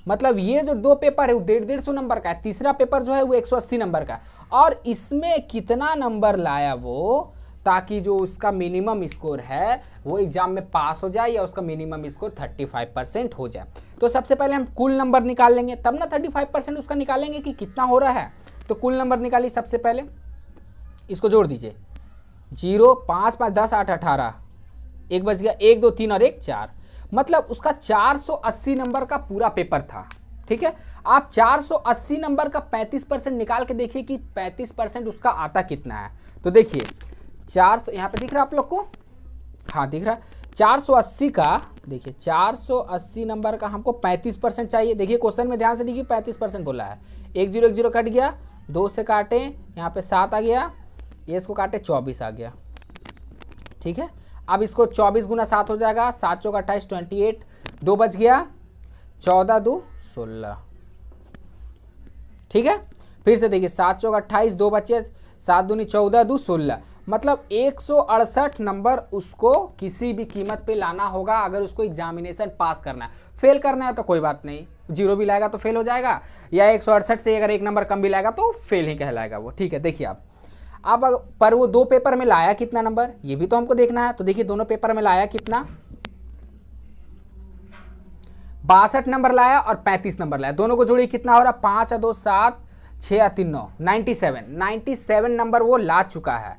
मतलब ये जो 2 पेपर है वो 150 नंबर का है, तीसरा पेपर जो है वो 180 नंबर का है। और इसमें कितना नंबर लाया वो, ताकि जो उसका मिनिमम स्कोर है वो एग्जाम में पास हो जाए या उसका मिनिमम स्कोर 35% हो जाए। तो सबसे पहले हम कुल नंबर निकाल लेंगे तब ना 35% उसका निकालेंगे कि कितना हो रहा है। तो कुल नंबर निकालिए, सबसे पहले इसको जोड़ दीजिए, 0 5 5 10 8 18, एक बच गया, 1 2 3 और 1 4, मतलब उसका 480 नंबर का पूरा पेपर था, ठीक है। आप 480 नंबर का 35% निकाल के देखिए कि 35% उसका आता कितना है। तो देखिए 400, यहाँ पे दिख रहा है आप लोग को, हाँ दिख रहा है, 480 का, देखिए 480 नंबर का हमको 35% चाहिए। देखिए क्वेश्चन में ध्यान से देखिए 35% बोला है, 1 0 1 0 कट गया, 2 से काटे यहाँ पे 7 आ गया, ये इसको काटे 24 आ गया, ठीक है। अब इसको 24 गुना 7 हो जाएगा, 7 चौका 28 28, 2 बच गया, 14 2 16, ठीक है। फिर से देखिए 7 चौका 28, 2 बचे, 7 दूनी 14 2 16, मतलब 168 नंबर उसको किसी भी कीमत पे लाना होगा अगर उसको एग्जामिनेशन पास करना है। फेल करना है तो कोई बात नहीं, 0 भी लाएगा तो फेल हो जाएगा, या 168 से अगर 1 नंबर कम भी लाएगा तो फेल ही कहलाएगा वो, ठीक है। देखिए आप अब पर वो 2 पेपर में लाया कितना नंबर, ये भी तो हमको देखना है। तो देखिए दोनों पेपर में लाया कितना, 62 नंबर लाया और 35 नंबर लाया, दोनों को जोड़िए कितना हो रहा है, 5 या 2 7, 6 या 3 9, 97 नंबर वो ला चुका है।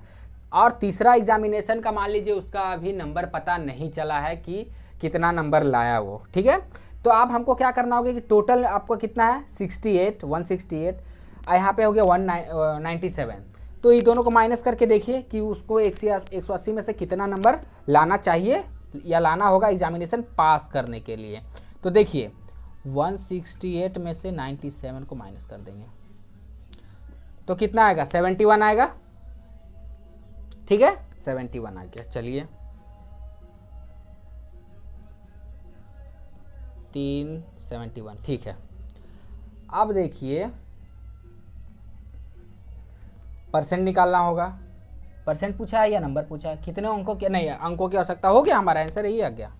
और तीसरा एग्जामिनेशन का मान लीजिए उसका अभी नंबर पता नहीं चला है कि कितना नंबर लाया वो, ठीक है। तो आप हमको क्या करना होगा कि टोटल आपको कितना है 68, 168 और यहाँ पे हो गया 197, तो ये दोनों को माइनस करके देखिए कि उसको 180 में से कितना नंबर लाना चाहिए या लाना होगा एग्जामिनेशन पास करने के लिए। तो देखिए 168 में से 97 को माइनस कर देंगे तो कितना आएगा, 71 आएगा, ठीक है, 71 आ गया। चलिए 371, ठीक है। अब देखिए परसेंट निकालना होगा, परसेंट पूछा है या नंबर पूछा है, कितने अंकों के, नहीं अंकों की आवश्यकता हो गया, हमारा आंसर यही आ गया।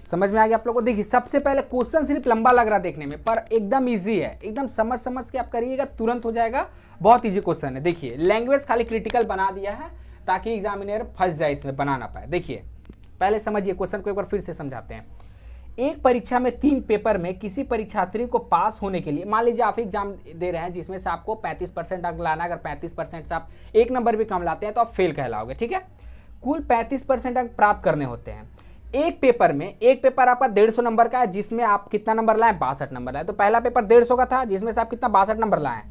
समझ में आ गया आप लोगों को। देखिए सबसे पहले क्वेश्चन सिर्फ लंबा लग रहा है देखने में, पर एकदम इजी है, एकदम समझ के आप करिएगा तुरंत हो जाएगा, बहुत इजी क्वेश्चन है। देखिए लैंग्वेज खाली क्रिटिकल बना दिया है ताकि एग्जामिनर फंस जाए इसमें, बना ना पाए। देखिए पहले समझिए क्वेश्चन को एक बार फिर से समझाते हैं। एक परीक्षा में 3 पेपर में किसी परीक्षार्थी को पास होने के लिए, मान लीजिए आप एग्जाम दे रहे हैं जिसमें से आपको 35% अंक लाना, अगर 35% से आप एक नंबर भी कम लाते हैं तो आप फेल कहलाओगे, ठीक है। कुल 35% अंक प्राप्त करने होते हैं। एक पेपर आपका 150 नंबर का है जिसमें आप कितना नंबर लाए, 62 नंबर लाए। तो पहला पेपर 150 का था जिसमें से आप कितना 62 नंबर लाए,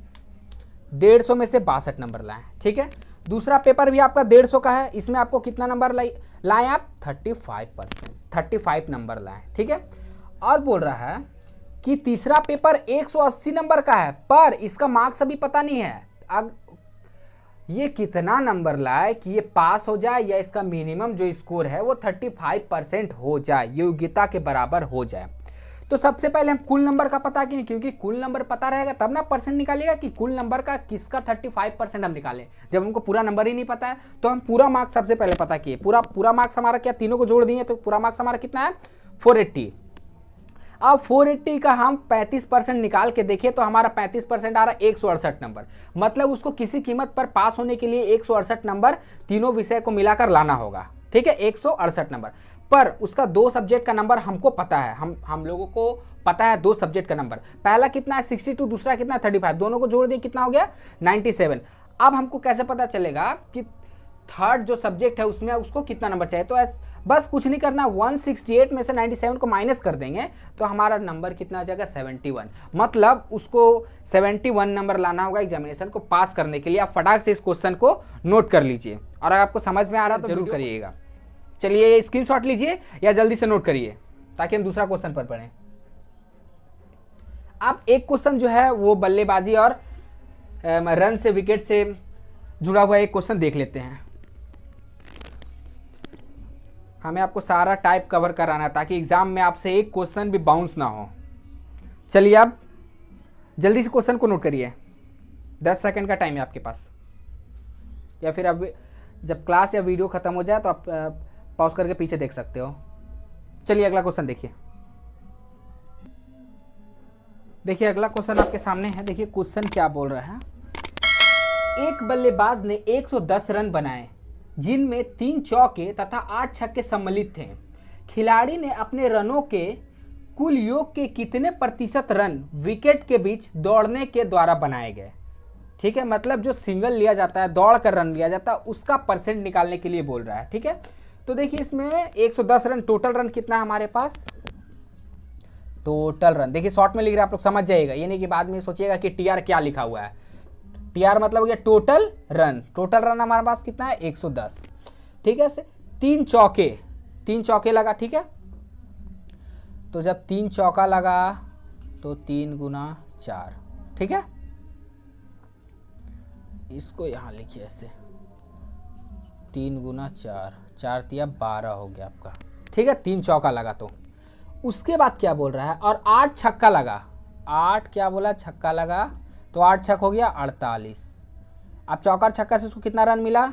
150 में से 62 नंबर लाए, ठीक है। दूसरा पेपर भी आपका 150 का है, इसमें आपको कितना नंबर लाए आप 35 नंबर लाए, ठीक है। और बोल रहा है कि तीसरा पेपर 180 नंबर का है पर इसका मार्क्स अभी पता नहीं है, अब ये कितना नंबर लाए कि ये पास हो जाए या इसका मिनिमम जो स्कोर है वो 35% हो जाए, योग्यता के बराबर हो जाए। तो सबसे पहले हम कुल नंबर का पता किए, क्योंकि कुल नंबर पता रहेगा तब ना परसेंट निकालिएगा कि कुल नंबर का किसका 35% हम निकालें। जब हमको पूरा नंबर ही नहीं पता है तो हम पूरा मार्क्स सबसे पहले पता किए। पूरा मार्क्स हमारा क्या, तीनों को जोड़ दिए तो पूरा मार्क्स हमारा कितना है 480। अब 480 का हम 35% निकाल के देखिए तो हमारा 35% आ रहा है 168 नंबर। मतलब उसको किसी कीमत पर पास होने के लिए 168 नंबर तीनों विषय को मिलाकर लाना होगा, ठीक है, 168 नंबर। पर उसका 2 सब्जेक्ट का नंबर हमको पता है, हम लोगों को पता है 2 सब्जेक्ट का नंबर, पहला कितना है 62, दूसरा कितना है 35, दोनों को जोड़ दिए कितना हो गया 97। अब हमको कैसे पता चलेगा कि थर्ड जो सब्जेक्ट है उसमें उसको कितना नंबर चाहिए, तो बस कुछ नहीं करना, 168 में से 97 को माइनस कर देंगे तो हमारा नंबर कितना हो जाएगा 71। मतलब उसको 71 नंबर लाना होगा एग्जामिनेशन को पास करने के लिए। आप फटाक से इस क्वेश्चन को नोट कर लीजिए और अगर आपको समझ में आ रहा तो जरूर करिएगा। चलिए स्क्रीनशॉट लीजिए या जल्दी से नोट करिए ताकि हम दूसरा क्वेश्चन पर पढ़ें। आप एक क्वेश्चन जो है वो बल्लेबाजी और रन से विकेट से जुड़ा हुआ एक क्वेश्चन देख लेते हैं। हमें आपको सारा टाइप कवर कराना है ताकि एग्जाम में आपसे एक क्वेश्चन भी बाउंस ना हो। चलिए आप जल्दी से क्वेश्चन को नोट करिए, 10 सेकंड का टाइम है आपके पास, या फिर अब जब क्लास या वीडियो खत्म हो जाए तो आप पॉज करके पीछे देख सकते हो। चलिए अगला क्वेश्चन देखिए। देखिए अगला क्वेश्चन आपके सामने है। देखिए क्वेश्चन क्या बोल रहा है। एक बल्लेबाज ने 110 रन बनाए जिनमें 3 चौके तथा 8 छक्के सम्मिलित थे। खिलाड़ी ने अपने रनों के कुल योग के कितने प्रतिशत रन विकेट के बीच दौड़ने के द्वारा बनाए गए, ठीक है। मतलब जो सिंगल लिया जाता है, दौड़ कर रन लिया जाता है, उसका परसेंट निकालने के लिए बोल रहा है, ठीक है। तो देखिए इसमें 110 रन, टोटल रन कितना है हमारे पास, टोटल रन देखिए शॉर्ट में लिख रहा है, आप लोग समझ जाइएगा, ये नहीं कि बाद में सोचिएगा कि टीआर क्या लिखा हुआ है। टीआर मतलब हो गया टोटल रन, टोटल रन हमारे पास कितना है 110, ठीक है। 3 चौके लगा, ठीक है। तो जब 3 चौका लगा तो 3 गुना 4, ठीक है। इसको यहां लिखिए ऐसे, 3 गुना 4, 4 तिया 12 हो गया आपका, ठीक है। 3 चौका लगा तो उसके बाद क्या बोल रहा है, और 8 छक्का लगा, 8 क्या बोला छक्का लगा, तो 8 छक्का हो गया 48। अब चौका छक्का से उसको कितना रन मिला,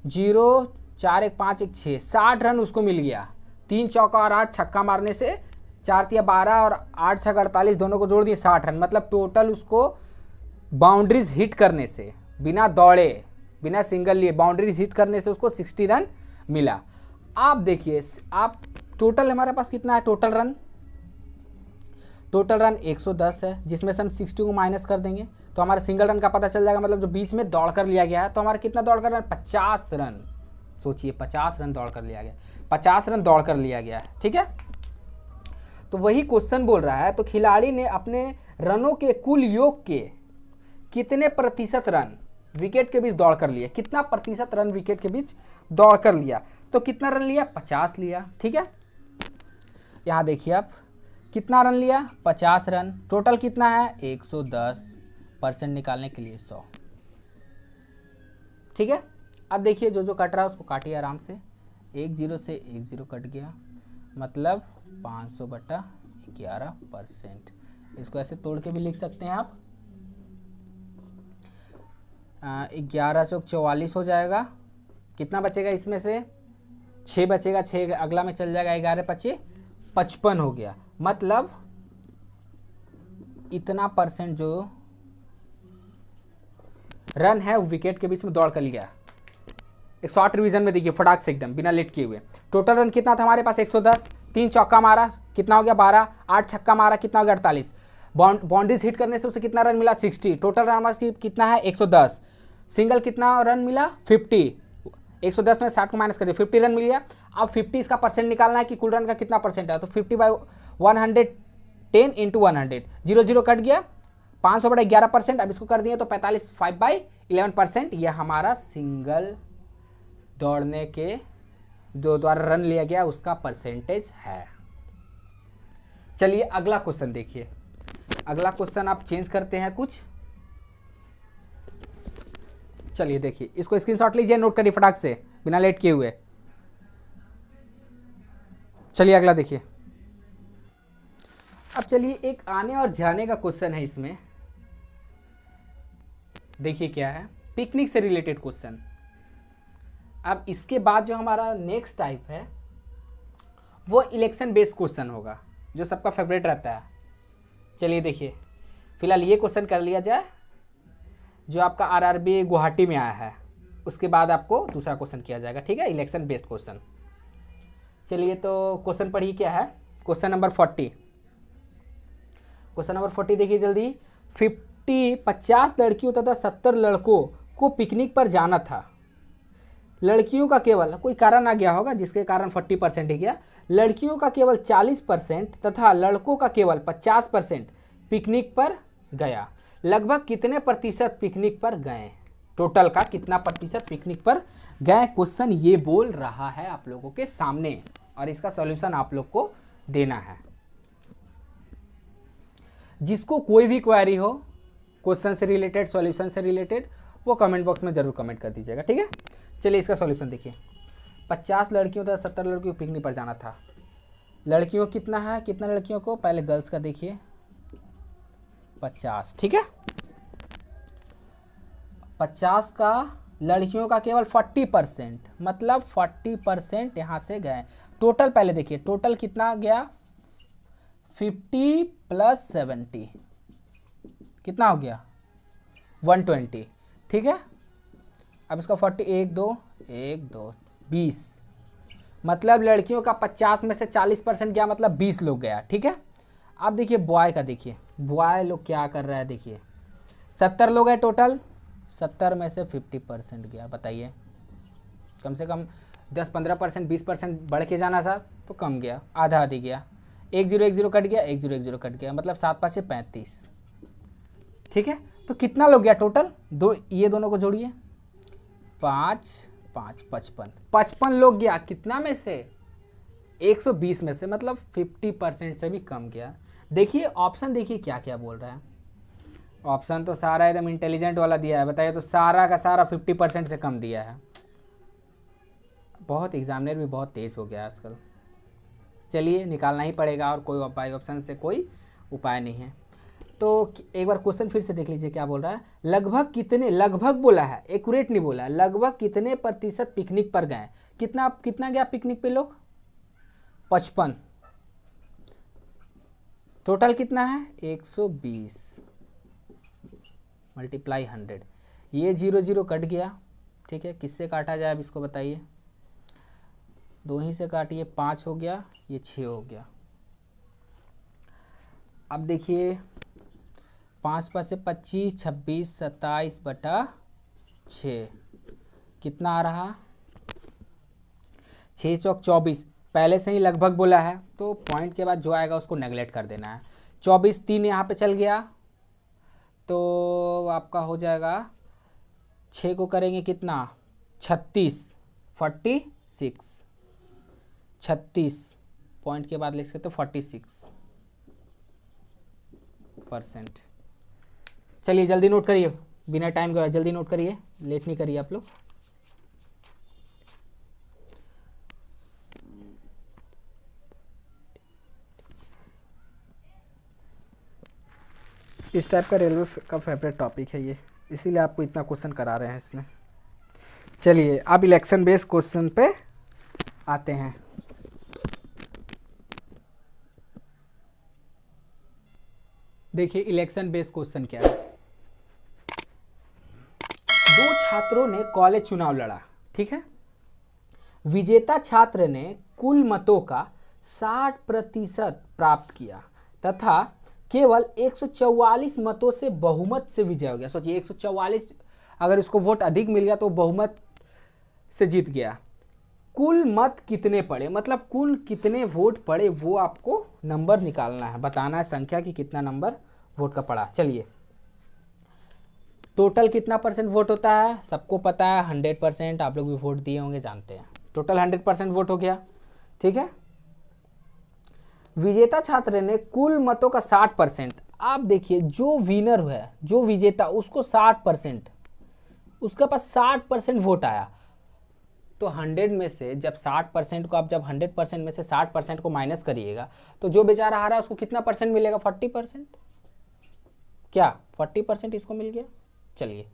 0 4 1 5 1 6, 60 रन उसको मिल गया। 3 चौका और 8 छक्का मारने से 4 तिया 12 और 8 छक्का 48, दोनों को जोड़ दिए 60 रन। मतलब टोटल उसको बाउंड्रीज हिट करने से, बिना दौड़े, बिना सिंगल लिए बाउंड्रीज हिट करने से उसको 60 रन मिला। आप देखिए, आप टोटल हमारे पास कितना है, टोटल रन 110 है, जिसमें से हम 60 को माइनस कर देंगे तो हमारे सिंगल रन का पता चल जाएगा, मतलब जो बीच में दौड़ कर लिया गया है। तो हमारा कितना दौड़ कर रन, 50 रन। सोचिए 50 रन दौड़ कर लिया गया, 50 रन दौड़ कर लिया गया है, ठीक है। तो वही क्वेश्चन बोल रहा है, तो खिलाड़ी ने अपने रनों के कुल योग के कितने प्रतिशत रन विकेट के बीच दौड़ कर लिया, कितना प्रतिशत रन विकेट के बीच दौड़ कर लिया। तो कितना रन लिया, 50 लिया, ठीक है। यहां देखिए आप कितना रन लिया, 50 रन। टोटल कितना है, 110, परसेंट निकालने के लिए 100, ठीक है। अब देखिए जो जो कट रहा है उसको काटिए आराम से। 10 से 10 कट गया, मतलब 500/11%। इसको ऐसे तोड़ के भी लिख सकते हैं आप। 11 चौक 44 हो जाएगा। कितना बचेगा इसमें से, 6 बचेगा, 6 अगला में चल जाएगा, 11 25 55 हो गया। मतलब इतना परसेंट जो रन है वो विकेट के बीच में दौड़ कर लिया। एक शॉर्ट रिवीजन में देखिए फटाक से एकदम बिना लेट किए हुए। टोटल रन कितना था हमारे पास, 110। 3 चौका मारा कितना हो गया 12, 8 छक्का मारा कितना हो गया 48, बाउंड्रीज हिट करने से उसे कितना रन मिला 60। टोटल रन हमारे कितना है 110, सिंगल कितना रन मिला 50, 110 में 60 को माइनस कर दिया 50 रन मिल गया। अब 50 इसका परसेंट निकालना है कि कुल रन का कितना परसेंट है, तो 50/110 इंटू 100, 0 कट गया, 500/11%। अब इसको कर दिए तो 45 5/11%। यह हमारा सिंगल दौड़ने के जो द्वारा रन लिया गया उसका परसेंटेज है। चलिए अगला क्वेश्चन देखिए। अगला क्वेश्चन आप चेंज करते हैं कुछ। चलिए देखिए, इसको स्क्रीनशॉट लीजिए, नोट करिए फटाक से बिना लेट किए हुए। चलिए अगला देखिए। अब चलिए एक आने और जाने का क्वेश्चन है इसमें। देखिए क्या है, पिकनिक से रिलेटेड क्वेश्चन। अब इसके बाद जो हमारा नेक्स्ट टाइप है वो इलेक्शन बेस्ड क्वेश्चन होगा, जो सबका फेवरेट रहता है। चलिए देखिए, फिलहाल ये क्वेश्चन कर लिया जाए जो आपका आरआरबी गुवाहाटी में आया है, उसके बाद आपको दूसरा क्वेश्चन किया जाएगा, ठीक है, इलेक्शन बेस्ड क्वेश्चन। चलिए तो क्वेश्चन पढ़िए क्या है, क्वेश्चन नंबर 40। क्वेश्चन नंबर 40 देखिए जल्दी। 50 लड़कियों तथा 70 लड़कों को पिकनिक पर जाना था। लड़कियों का केवल, कोई कारण आ गया होगा जिसके कारण 40% ही गया। लड़कियों का केवल 40% तथा लड़कों का केवल 50% पिकनिक पर गया। लगभग कितने प्रतिशत पिकनिक पर गए, टोटल का कितना प्रतिशत पिकनिक पर गए, क्वेश्चन ये बोल रहा है आप लोगों के सामने, और इसका सॉल्यूशन आप लोग को देना है। जिसको कोई भी क्वेरी हो क्वेश्चन से रिलेटेड, सॉल्यूशन से रिलेटेड, वो कमेंट बॉक्स में जरूर कमेंट कर दीजिएगा, ठीक है। चलिए इसका सॉल्यूशन देखिए। 50 लड़कियों तथा 70 लड़कियों को पिकनिक पर जाना था। लड़कियों कितना है, कितना लड़कियों को, पहले गर्ल्स का देखिए 50, ठीक है। 50 का लड़कियों का केवल 40%, मतलब 40% यहाँ से गए। टोटल पहले देखिए, टोटल कितना गया 50 + 70 कितना हो गया 120, ठीक है। अब इसका 40 1 2 20, मतलब लड़कियों का 50 में से 40% गया, मतलब 20 लोग गया, ठीक है। अब देखिए बॉय का, देखिए बॉय लोग क्या कर रहा है, देखिए 70 लोग हैं टोटल, 70 में से 50% गया। बताइए, कम से कम 10-15% 20% बढ़ के जाना था तो कम गया, आधा आधी गया। 1010 कट गया, 1010 कट गया, मतलब 7 5 35, ठीक है। तो कितना लोग गया टोटल, दो ये दोनों को जोड़िए, 5 5 55 लोग गया। कितना में से, 120 में से, मतलब 50% से भी कम गया। देखिए ऑप्शन देखिए क्या क्या बोल रहा है। ऑप्शन तो सारा एकदम इंटेलिजेंट वाला दिया है। बताइए, तो सारा का सारा 50% से कम दिया है। बहुत एग्जामिनर भी बहुत तेज हो गया आजकल। चलिए निकालना ही पड़ेगा, और कोई बाई ऑप्शन से कोई उपाय नहीं है। तो एक बार क्वेश्चन फिर से देख लीजिए क्या बोल रहा है। लगभग कितने, लगभग बोला है, एक्यूरेट नहीं बोला है, लगभग कितने प्रतिशत पिकनिक पर गए। कितना कितना गया पिकनिक पे लोग, 55। टोटल कितना है 120 × 100। ये 0 0 कट गया, ठीक है। किससे काटा जाए अब इसको बताइए। 2 ही से काटिए, 5 हो गया, ये 6 हो गया। अब देखिए 5 5 से 25, 26, 27/6 कितना आ रहा, 6 चौक 24। पहले से ही लगभग बोला है तो पॉइंट के बाद जो आएगा उसको नेगलेक्ट कर देना है। 24, 3 यहाँ पे चल गया तो आपका हो जाएगा, 6 को करेंगे कितना, 36, 46, 36 पॉइंट के बाद लिख सकते 46%। चलिए जल्दी नोट करिए, बिना टाइम के, जल्दी नोट करिए, लेट नहीं करिए आप लोग। इस टाइप का रेलवे का फेवरेट टॉपिक है ये, इसीलिए आपको इतना क्वेश्चन करा रहे हैं इसमें। चलिए अब इलेक्शन बेस्ड क्वेश्चन पे आते हैं। देखिए इलेक्शन बेस्ड क्वेश्चन क्या है। 2 छात्रों ने कॉलेज चुनाव लड़ा, ठीक है। विजेता छात्र ने कुल मतों का 60% प्राप्त किया तथा केवल 144 मतों से बहुमत से विजय हो गया। सोचिए 144, अगर इसको वोट अधिक मिल गया तो बहुमत से जीत गया। कुल मत कितने पड़े, मतलब कुल कितने वोट पड़े वो आपको नंबर निकालना है, बताना है संख्या की कितना नंबर वोट का पड़ा। चलिए टोटल कितना % वोट होता है, सबको पता है 100%, आप लोग भी वोट दिए होंगे, जानते हैं। टोटल 100% वोट हो गया, ठीक है। विजेता छात्र ने कुल मतों का 60%। आप देखिए जो विनर है, जो विजेता, उसको 60%, उसके पास 60% वोट आया। तो 100 में से जब 60% को आप जब 100% में से 60% को माइनस करिएगा तो जो बेचारा हारा उसको कितना % मिलेगा, 40%। क्या 40% इसको मिल गया। चलिए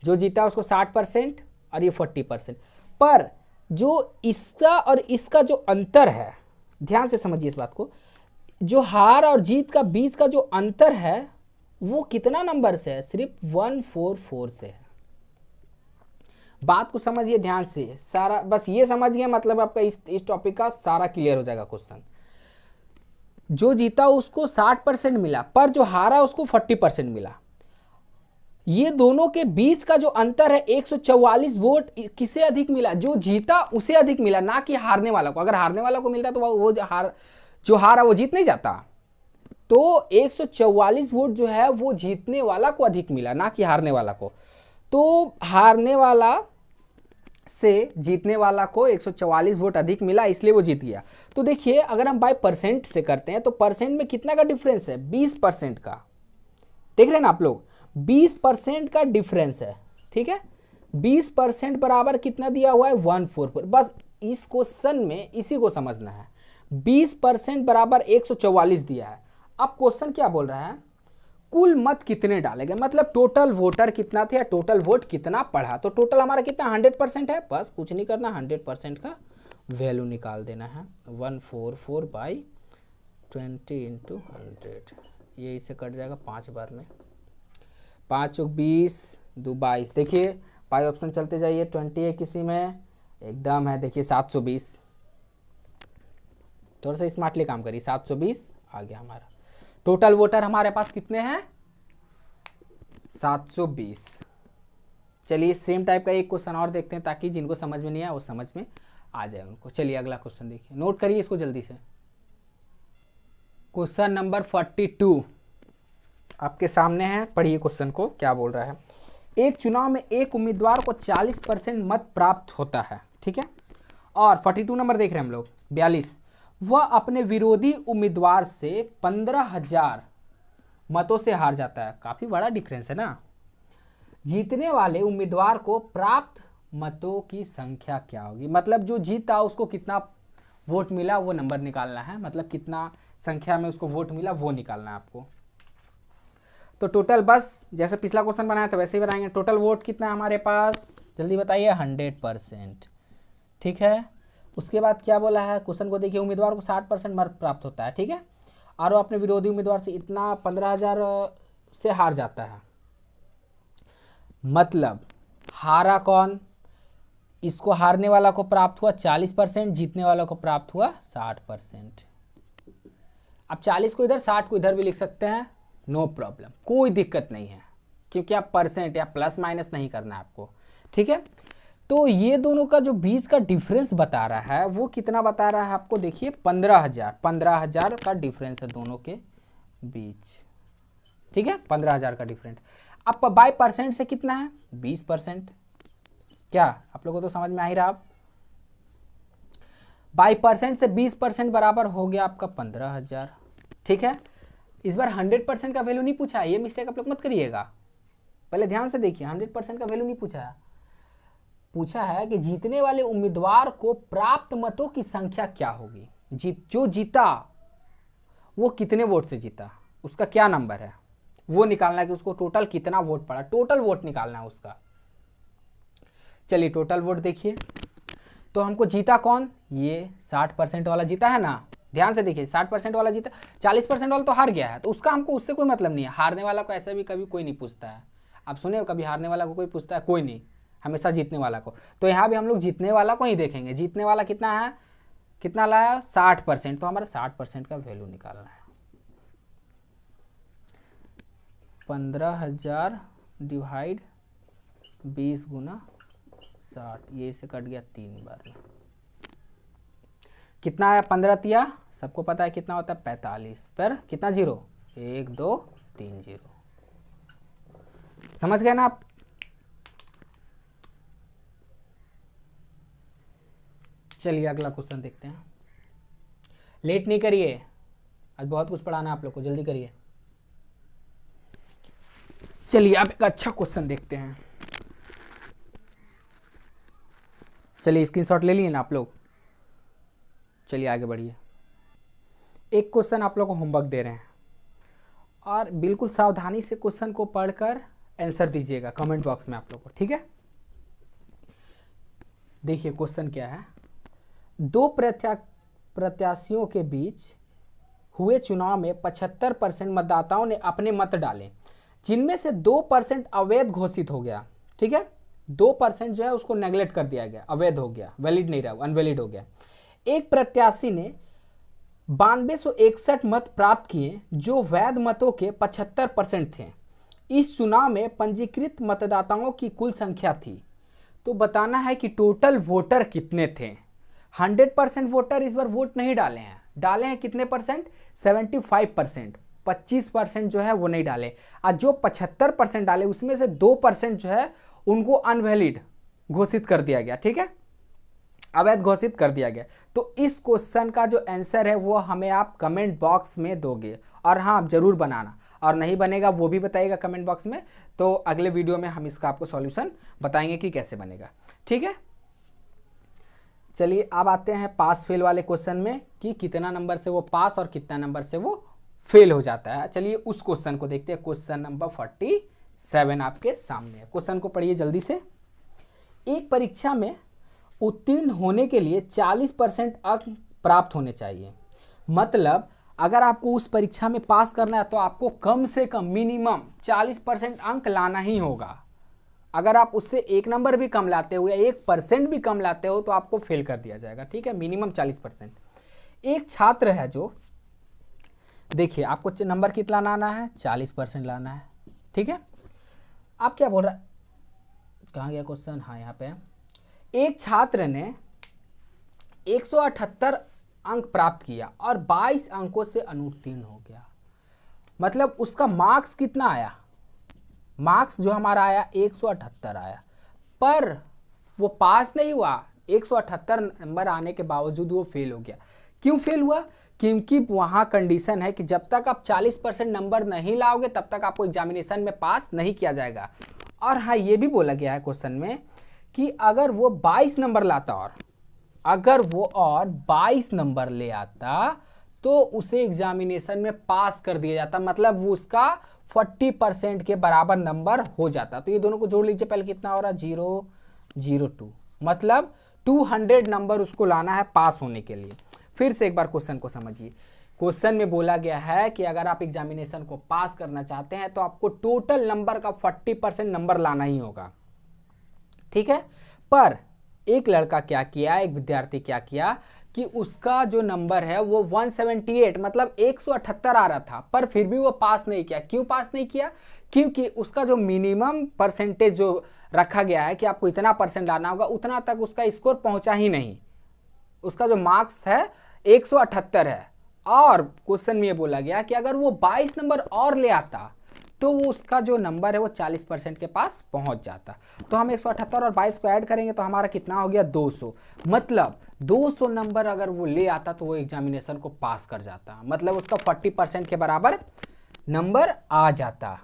जो जीता उसको 60% और ये 40%। पर जो इसका और इसका जो अंतर है, ध्यान से समझिए इस बात को, जो हार और जीत का बीच का जो अंतर है वो कितना नंबर से है, सिर्फ 144 से है। बात को समझिए ध्यान से, सारा बस ये समझ गए मतलब आपका इस टॉपिक का सारा क्लियर हो जाएगा क्वेश्चन। जो जीता उसको 60% मिला, पर जो हारा उसको 40% मिला। ये दोनों के बीच का जो अंतर है 144 वोट किसे अधिक मिला, जो जीता उसे अधिक मिला, ना कि हारने वाला को। अगर हारने वाला को मिलता तो वो जो हारा वो जीत नहीं जाता। तो 144 वोट जो है वो जीतने वाला को अधिक मिला, ना कि हारने वाला को। तो हारने वाला से जीतने वाला को 144 वोट अधिक मिला, इसलिए वो जीत गया। तो देखिए अगर हम बाय परसेंट से करते हैं तो परसेंट में कितना का डिफरेंस है, 20% का। देख रहे हैं ना आप लोग, 20% का डिफरेंस है, ठीक है। 20% बराबर कितना दिया हुआ है, 144। बस इस क्वेश्चन में इसी को समझना है। 20% बराबर 144 दिया है। अब क्वेश्चन क्या बोल रहा है, कुल मत कितने डाले गए, मतलब टोटल वोटर कितना थे या टोटल वोट कितना पड़ा। तो टोटल हमारा कितना 100% है, बस कुछ नहीं करना, 100% का वैल्यू निकाल देना है। 144/20 × 100, ये इससे कट जाएगा 5 बार में। 5 चौक 20, 2 22। देखिए पाई ऑप्शन चलते जाइए, 20 है किसी में, एकदम है। देखिए 720, थोड़ा सा स्मार्टली काम करिए। 720 आ गया हमारा। टोटल वोटर हमारे पास कितने हैं, 720। चलिए सेम टाइप का एक क्वेश्चन और देखते हैं ताकि जिनको समझ में नहीं आया वो समझ में आ जाए उनको। चलिए अगला क्वेश्चन देखिए, नोट करिए इसको जल्दी से। क्वेश्चन नंबर 42 आपके सामने है, पढ़िए क्वेश्चन को क्या बोल रहा है। एक चुनाव में एक उम्मीदवार को 40% मत प्राप्त होता है, ठीक है। और 42 नंबर देख रहे हैं हम लोग, 42। वह अपने विरोधी उम्मीदवार से 15,000 मतों से हार जाता है। काफी बड़ा डिफरेंस है ना। जीतने वाले उम्मीदवार को प्राप्त मतों की संख्या क्या होगी, मतलब जो जीता उसको कितना वोट मिला वो नंबर निकालना है, मतलब कितना संख्या में उसको वोट मिला वो निकालना है आपको। तो टोटल बस जैसे पिछला क्वेश्चन बनाया था वैसे ही बनाएंगे। टोटल वोट कितना है हमारे पास, जल्दी बताइए, 100%, ठीक है। उसके बाद क्या बोला है क्वेश्चन को देखिए, उम्मीदवार को 60% मत प्राप्त होता है, ठीक है। और वो अपने विरोधी उम्मीदवार से इतना 15,000 से हार जाता है। मतलब हारा कौन, इसको हारने वाला को प्राप्त हुआ 40%, जीतने वाला को प्राप्त हुआ 60%। अब 40 को इधर, 60 को इधर भी लिख सकते हैं, नो प्रॉब्लम, कोई दिक्कत नहीं है, क्योंकि आप परसेंट या प्लस माइनस नहीं करना है आपको, ठीक है। तो ये दोनों का जो बीच का डिफरेंस बता रहा है वो कितना बता रहा है आपको, देखिए 15,000 का डिफरेंस है दोनों के बीच, ठीक है, 15,000 का डिफरेंस। अब बाय परसेंट से कितना है, 20%। क्या आप लोगों को तो समझ में आ ही रहा, बाय परसेंट से 20% बराबर हो गया आपका 15,000, ठीक है। इस बार 100% का वैल्यू नहीं पूछा है, ये मिस्टेक आप लोग मत करिएगा, पहले ध्यान से देखिए, 100% का वैल्यू नहीं पूछा है, पूछा है कि जीतने वाले उम्मीदवार को प्राप्त मतों की संख्या क्या होगी, जो जीता वो कितने वोट से जीता, उसका क्या नंबर है वो निकालना है, कि उसको टोटल कितना वोट पड़ा, टोटल वोट निकालना है उसका। चलिए टोटल वोट देखिए, तो हमको जीता कौन, ये 60% वाला जीता है ना, ध्यान से देखिए 60% वाला जीता, 40% वाला तो हार गया है, तो उसका हमको उससे कोई मतलब नहीं है, हारने वाला को ऐसा भी कभी कोई नहीं पूछता है, आप सुने हो कभी हारने वाला को कोई पूछता है, कोई नहीं, हमेशा जीतने वाला को। तो यहाँ भी हम लोग जीतने वाला को ही देखेंगे, जीतने वाला कितना है, कितना लाया 60%, तो हमारा 60% का वैल्यू निकालना है। 15,000 डिवाइड 20 गुना 60, ये से कट गया 3 बार में, कितना आया 15 तिया, सबको पता है कितना होता है 45, पर कितना जीरो, 1 2 3 जीरो, समझ गए ना आप। चलिए अगला क्वेश्चन देखते हैं, लेट नहीं करिए, आज बहुत कुछ पढ़ाना है आप लोग को, जल्दी करिए। चलिए आप एक अच्छा क्वेश्चन देखते हैं, चलिए स्क्रीनशॉट ले लिए ना आप लोग, चलिए आगे बढ़िए। एक क्वेश्चन आप लोग को होमवर्क दे रहे हैं और बिल्कुल सावधानी से क्वेश्चन को पढ़कर आंसर दीजिएगा कमेंट बॉक्स में आप लोग को, ठीक है। देखिए क्वेश्चन क्या है, दो प्रत्याशियों के बीच हुए चुनाव में 75% मतदाताओं ने अपने मत डाले, जिनमें से 2% अवैध घोषित हो गया, ठीक है, 2% जो है उसको नेगलेक्ट कर दिया गया, अवैध हो गया, वैलिड नहीं रहा, अनवैलिड हो गया। एक प्रत्याशी ने 9261 मत प्राप्त किए जो वैध मतों के 75% थे। इस चुनाव में पंजीकृत मतदाताओं की कुल संख्या थी, तो बताना है कि टोटल वोटर कितने थे। 100% वोटर इस बार वोट नहीं डाले हैं, डाले हैं कितने परसेंट, 75%, 25% जो है वो नहीं डाले, और जो 75% डाले उसमें से 2% जो है उनको अनवैलिड घोषित कर दिया गया, ठीक है, अवैध घोषित कर दिया गया। तो इस क्वेश्चन का जो आंसर है वो हमें आप कमेंट बॉक्स में दोगे, और हाँ आप जरूर बनाना, और नहीं बनेगा वो भी बताइएगा कमेंट बॉक्स में, तो अगले वीडियो में हम इसका आपको सॉल्यूशन बताएंगे कि कैसे बनेगा, ठीक है। चलिए अब आते हैं पास फेल वाले क्वेश्चन में, कि कितना नंबर से वो पास और कितना नंबर से वो फेल हो जाता है। चलिए उस क्वेश्चन को देखते हैं, क्वेश्चन नंबर 47 आपके सामने है, क्वेश्चन को पढ़िए जल्दी से। एक परीक्षा में उत्तीर्ण होने के लिए 40% अंक प्राप्त होने चाहिए, मतलब अगर आपको उस परीक्षा में पास करना है तो आपको कम से कम मिनिमम 40% अंक लाना ही होगा। अगर आप उससे 1 नंबर भी कम लाते हो या 1% भी कम लाते हो तो आपको फेल कर दिया जाएगा, ठीक है, मिनिमम 40%। एक छात्र है जो, देखिए आपको नंबर कितना लाना है, 40% लाना है, ठीक है। आप क्या बोल रहा है, कहाँ गया क्वेश्चन, हाँ यहाँ पे है। एक छात्र ने 178 अंक प्राप्त किया और 22 अंकों से अनुत्तीर्ण हो गया, मतलब उसका मार्क्स कितना आया, मार्क्स जो हमारा आया 178 आया, पर वो पास नहीं हुआ, 178 नंबर आने के बावजूद वो फेल हो गया। क्यों फेल हुआ, क्योंकि वहाँ कंडीशन है कि जब तक आप 40% नंबर नहीं लाओगे तब तक आपको एग्जामिनेशन में पास नहीं किया जाएगा। और हाँ ये भी बोला गया है क्वेश्चन में कि अगर वो 22 नंबर लाता, और अगर वो और 22 नंबर ले आता तो उसे एग्जामिनेशन में पास कर दिया जाता, मतलब वो उसका 40% के बराबर नंबर हो जाता। तो ये दोनों को जोड़ लीजिए, पहले कितना हो रहा, 002, मतलब 200 नंबर उसको लाना है पास होने के लिए। फिर से एक बार क्वेश्चन को समझिए, क्वेश्चन में बोला गया है कि अगर आप एग्जामिनेशन को पास करना चाहते हैं तो आपको टोटल नंबर का 40% नंबर लाना ही होगा, ठीक है। पर एक लड़का क्या किया, एक विद्यार्थी क्या किया कि उसका जो नंबर है वो 178 मतलब 178 आ रहा था, पर फिर भी वो पास नहीं किया। क्यों पास नहीं किया? क्योंकि उसका जो मिनिमम परसेंटेज जो रखा गया है कि आपको इतना परसेंट लाना होगा, उतना तक उसका स्कोर पहुंचा ही नहीं। उसका जो मार्क्स है 178 है, और क्वेश्चन में ये बोला गया कि अगर वो 22 नंबर और ले आता तो वो उसका जो नंबर है वो 40% के पास पहुंच जाता। तो हम 178 और 22 को ऐड करेंगे तो हमारा कितना हो गया, 200। मतलब 200 नंबर अगर वो ले आता तो वो एग्जामिनेशन को पास कर जाता, मतलब उसका 40% के बराबर नंबर आ जाता।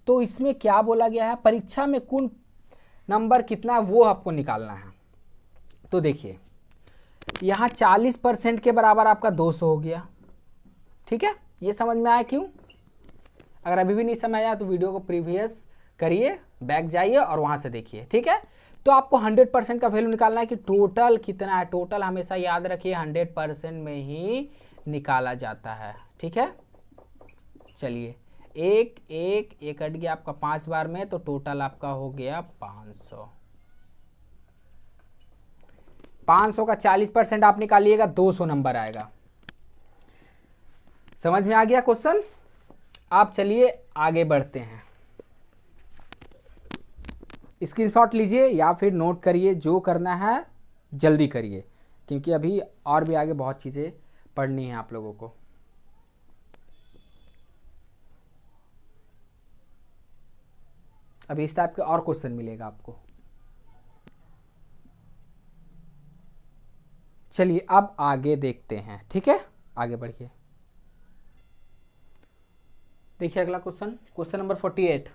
तो इसमें क्या बोला गया है, परीक्षा में कुल नंबर कितना है वो आपको निकालना है। तो देखिए यहाँ 40% के बराबर आपका 200 हो गया। ठीक है, ये समझ में आया क्यों? अगर अभी भी नहीं समझ आया तो वीडियो को प्रीवियस करिए, बैक जाइए और वहां से देखिए। ठीक है, तो आपको 100% का वैल्यू निकालना है कि टोटल कितना है। टोटल हमेशा याद रखिए 100% में ही निकाला जाता है। ठीक है, चलिए एक एक एक कट गया आपका 5 बार में, तो टोटल आपका हो गया 500। 500 का 40% आप निकालिएगा, 200 नंबर आएगा। समझ में आ गया क्वेश्चन? आप चलिए आगे बढ़ते हैं। स्क्रीनशॉट लीजिए या फिर नोट करिए, जो करना है जल्दी करिए, क्योंकि अभी और भी आगे बहुत चीज़ें पढ़नी है आप लोगों को। अभी इस टाइप के और क्वेश्चन मिलेगा आपको। चलिए अब आगे देखते हैं। ठीक है, आगे बढ़िए। देखिए अगला क्वेश्चन, क्वेश्चन नंबर 48।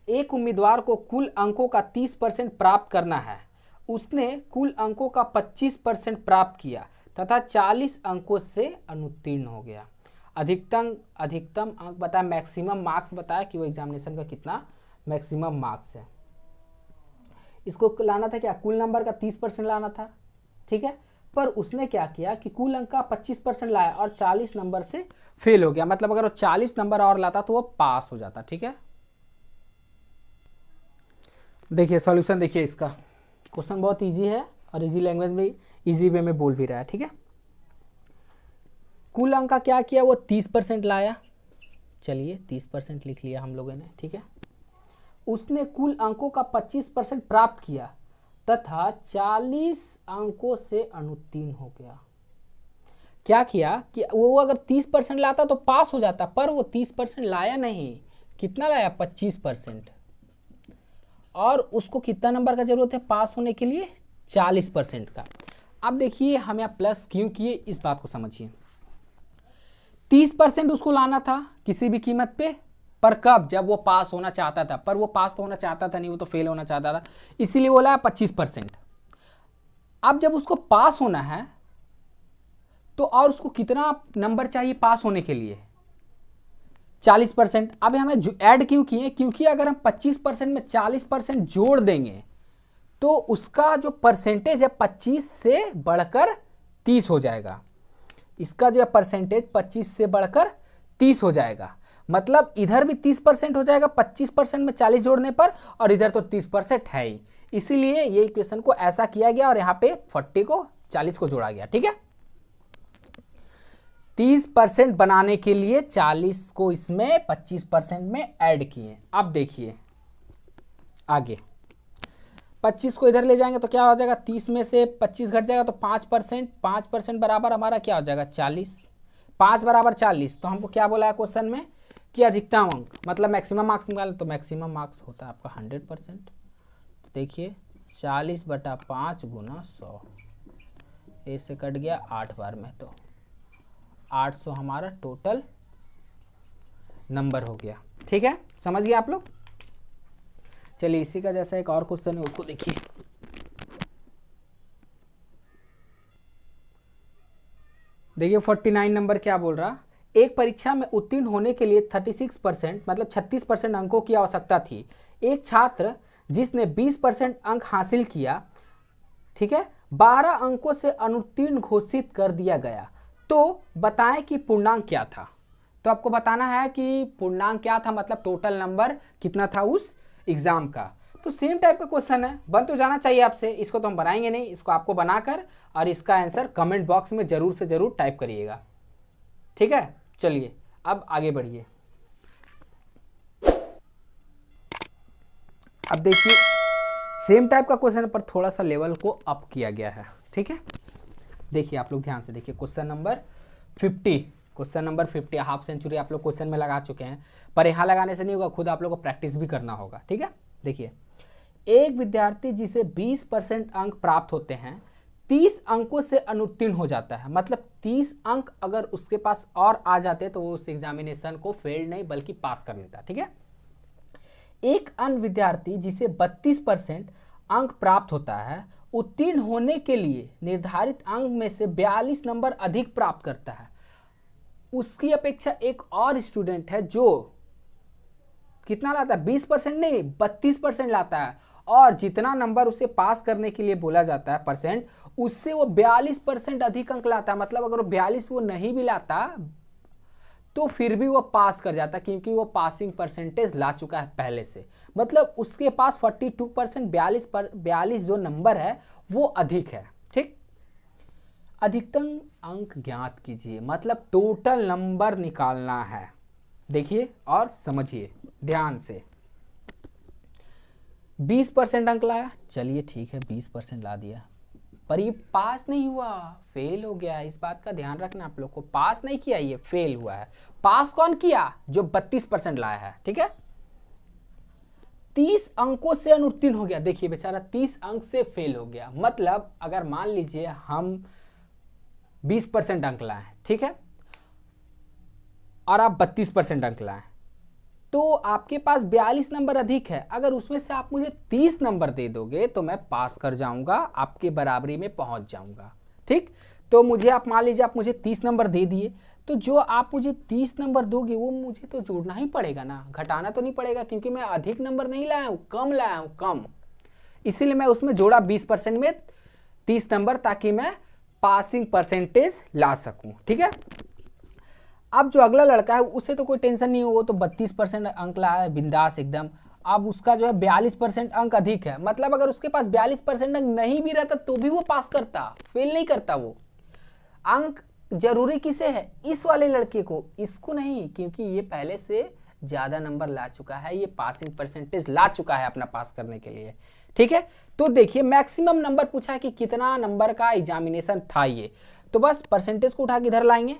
एक उम्मीदवार को कुल अंकों का 30% प्राप्त करना है। उसने कुल अंकों का 25% प्राप्त किया तथा 40 अंकों से अनुत्तीर्ण हो गया। अधिकतम अंक बताया, मैक्सिमम मार्क्स बताया कि वो एग्जामिनेशन का कितना मैक्सिमम मार्क्स है। इसको लाना था क्या, कुल नंबर का 30% लाना था। ठीक है, पर उसने क्या किया कि कुल अंक का 25% लाया और 40 नंबर से फेल हो गया। मतलब अगर वो 40 नंबर और लाता तो वो पास हो जाता। ठीक है, देखिए सॉल्यूशन देखिए इसका। क्वेश्चन बहुत इजी है और इजी लैंग्वेज में, इजी वे में बोल भी रहा है। ठीक है, कुल अंक का क्या किया, वो 30% लाया। चलिए 30% लिख लिया हम लोगों ने। ठीक है, उसने कुल अंकों का 25% प्राप्त किया तथा 40 अंकों से अनुत्तीर्ण हो गया। क्या किया कि वो अगर 30% लाता तो पास हो जाता, पर वो 30% लाया नहीं। कितना लाया, 25%। और उसको कितना नंबर का जरूरत है पास होने के लिए, 40% का। अब देखिए हम यहाँ प्लस क्यों किए, इस बात को समझिए। 30% उसको लाना था किसी भी कीमत पे, पर कब, जब वो पास होना चाहता था। पर वो पास तो होना चाहता था नहीं, वो तो फेल होना चाहता था, इसीलिए वो लाया 25%। अब जब उसको पास होना है तो और उसको कितना नंबर चाहिए पास होने के लिए, 40%। अब हमें ऐड क्यों किए, क्योंकि अगर हम 25% में 40% जोड़ देंगे तो उसका जो परसेंटेज है 25 से बढ़कर 30 हो जाएगा। इसका जो है परसेंटेज 25 से बढ़कर 30 हो जाएगा। मतलब इधर भी 30% हो जाएगा 25% में 40 जोड़ने पर, और इधर तो 30% है ही। इसीलिए ये इक्वेशन को ऐसा किया गया और यहाँ पे 40 को 40 को जोड़ा गया। ठीक है, 30% बनाने के लिए 40 को इसमें 25% में ऐड किए। अब देखिए आगे, 25 को इधर ले जाएंगे तो क्या हो जाएगा, 30 में से 25 घट जाएगा तो 5%। 5% बराबर हमारा क्या हो जाएगा, 40। 5 बराबर 40। तो हमको क्या बोला है क्वेश्चन में कि अधिकतम अंक मतलब मैक्सिमम मार्क्स निकालें, तो मैक्सिमम मार्क्स होता है आपका 100%। देखिए 40/5 गुना 100, ऐसे कट गया 8 बार में, तो 800 हमारा टोटल नंबर हो गया। ठीक है, समझ गए आप लोग? चलिए इसी का जैसा एक और क्वेश्चन है, उसको देखिए। देखिए 49 नंबर क्या बोल रहा, एक परीक्षा में उत्तीर्ण होने के लिए 36% मतलब 36% अंकों की आवश्यकता थी। एक छात्र जिसने 20% अंक हासिल किया, ठीक है, 12 अंकों से अनुत्तीर्ण घोषित कर दिया गया। तो बताएं कि पूर्णांक क्या था। तो आपको बताना है कि पूर्णांक क्या था, मतलब टोटल नंबर कितना था उस एग्जाम का। तो सेम टाइप का क्वेश्चन है, बन तो जाना चाहिए आपसे। इसको तो हम बनाएंगे नहीं, इसको आपको बनाकर और इसका आंसर कमेंट बॉक्स में जरूर से जरूर टाइप करिएगा, ठीक है। चलिए अब आगे बढ़िए। अब देखिए सेम टाइप का क्वेश्चन पर थोड़ा सा लेवल को अप किया गया है, ठीक है। देखिए आप लोग ध्यान से देखिए, क्वेश्चन नंबर 50 हाफ सेंचुरी आप लोग क्वेश्चन में लगा चुके हैं, पर यहाँ लगाने से नहीं होगा, खुद आप लोग को प्रैक्टिस भी करना होगा, ठीक है। देखिए, एक विद्यार्थी जिसे 20% अंक प्राप्त होते हैं 30 अंकों से अनुत्तीर्ण हो जाता है, मतलब 30 अंक अगर उसके पास और आ जाते तो वो उस एग्जामिनेशन को फेल नहीं बल्कि पास कर लेता, ठीक है। एक अन्य विद्यार्थी जिसे 32% अंक प्राप्त होता है उत्तीर्ण होने के लिए निर्धारित अंक में से 42 नंबर अधिक प्राप्त करता है। उसकी अपेक्षा एक और स्टूडेंट है जो कितना लाता है, 20% नहीं 32% लाता है, और जितना नंबर उसे पास करने के लिए बोला जाता है परसेंट, उससे वो 42% अधिक अंक लाता है। मतलब अगर वो 42 वो नहीं भी लाता तो फिर भी वो पास कर जाता, क्योंकि वो पासिंग परसेंटेज ला चुका है पहले से। मतलब उसके पास 42%, 42 जो नंबर है वो अधिक है, ठीक। अधिकतम अंक ज्ञात कीजिए, मतलब टोटल नंबर निकालना है। देखिए और समझिए ध्यान से। 20% अंक लाया, चलिए ठीक है 20% ला दिया, पर ये पास नहीं हुआ, फेल हो गया। इस बात का ध्यान रखना आप लोग को, पास नहीं किया, ये फेल हुआ है। पास कौन किया, जो 32% लाया है, ठीक है। 30 अंकों से अनुत्तीर्ण हो गया, देखिए बेचारा 30 अंक से फेल हो गया। मतलब अगर मान लीजिए हम 20% अंक लाए, ठीक है, और आप 32% अंक लाए, तो आपके पास 42 नंबर अधिक है। अगर उसमें से आप मुझे 30 नंबर दे दोगे तो मैं पास कर जाऊंगा, आपके बराबरी में पहुंच जाऊंगा, ठीक। तो मुझे आप मान लीजिए आप मुझे 30 नंबर दे दिए, तो जो आप मुझे 30 नंबर दोगे वो मुझे तो जोड़ना ही पड़ेगा ना, घटाना तो नहीं पड़ेगा, क्योंकि मैं अधिक नंबर नहीं लाया हूँ, कम लाया हूँ, कम। इसीलिए मैं उसमें जोड़ा 20% में 30 नंबर, ताकि मैं पासिंग परसेंटेज ला सकूं, ठीक है। अब जो अगला लड़का है उसे तो कोई टेंशन नहीं हो, वो तो 32% अंक लाया है, बिंदास एकदम। अब उसका जो है 42% अंक अधिक है, मतलब अगर उसके पास 42% अंक नहीं भी रहता तो भी वो पास करता, फेल नहीं करता। वो अंक जरूरी किसे है, इस वाले लड़के को, इसको नहीं, क्योंकि ये पहले से ज्यादा नंबर ला चुका है, ये पासिंग परसेंटेज ला चुका है अपना पास करने के लिए, ठीक है। तो देखिए मैक्सिमम नंबर पूछा है कि कितना नंबर का एग्जामिनेशन था ये, तो बस परसेंटेज को उठा के इधर लाएंगे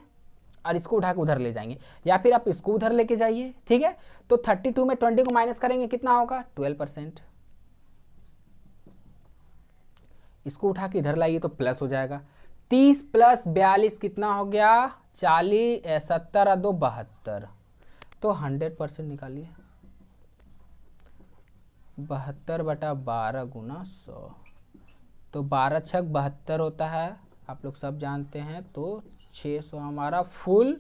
और इसको उठा के उधर ले जाएंगे, या फिर आप इसको उधर लेके जाइए, ठीक है। तो 32 में 20 को माइनस करेंगे, कितना होगा 12%। इसको उठा के इधर लाइए तो प्लस हो जाएगा। 30 प्लस 42 कितना हो गया, 40, 70 और 2 72, तो 100% निकालिए। 72/12 गुना 100, तो 12 छक 72 होता है, आप लोग सब जानते हैं। तो 600 हमारा फुल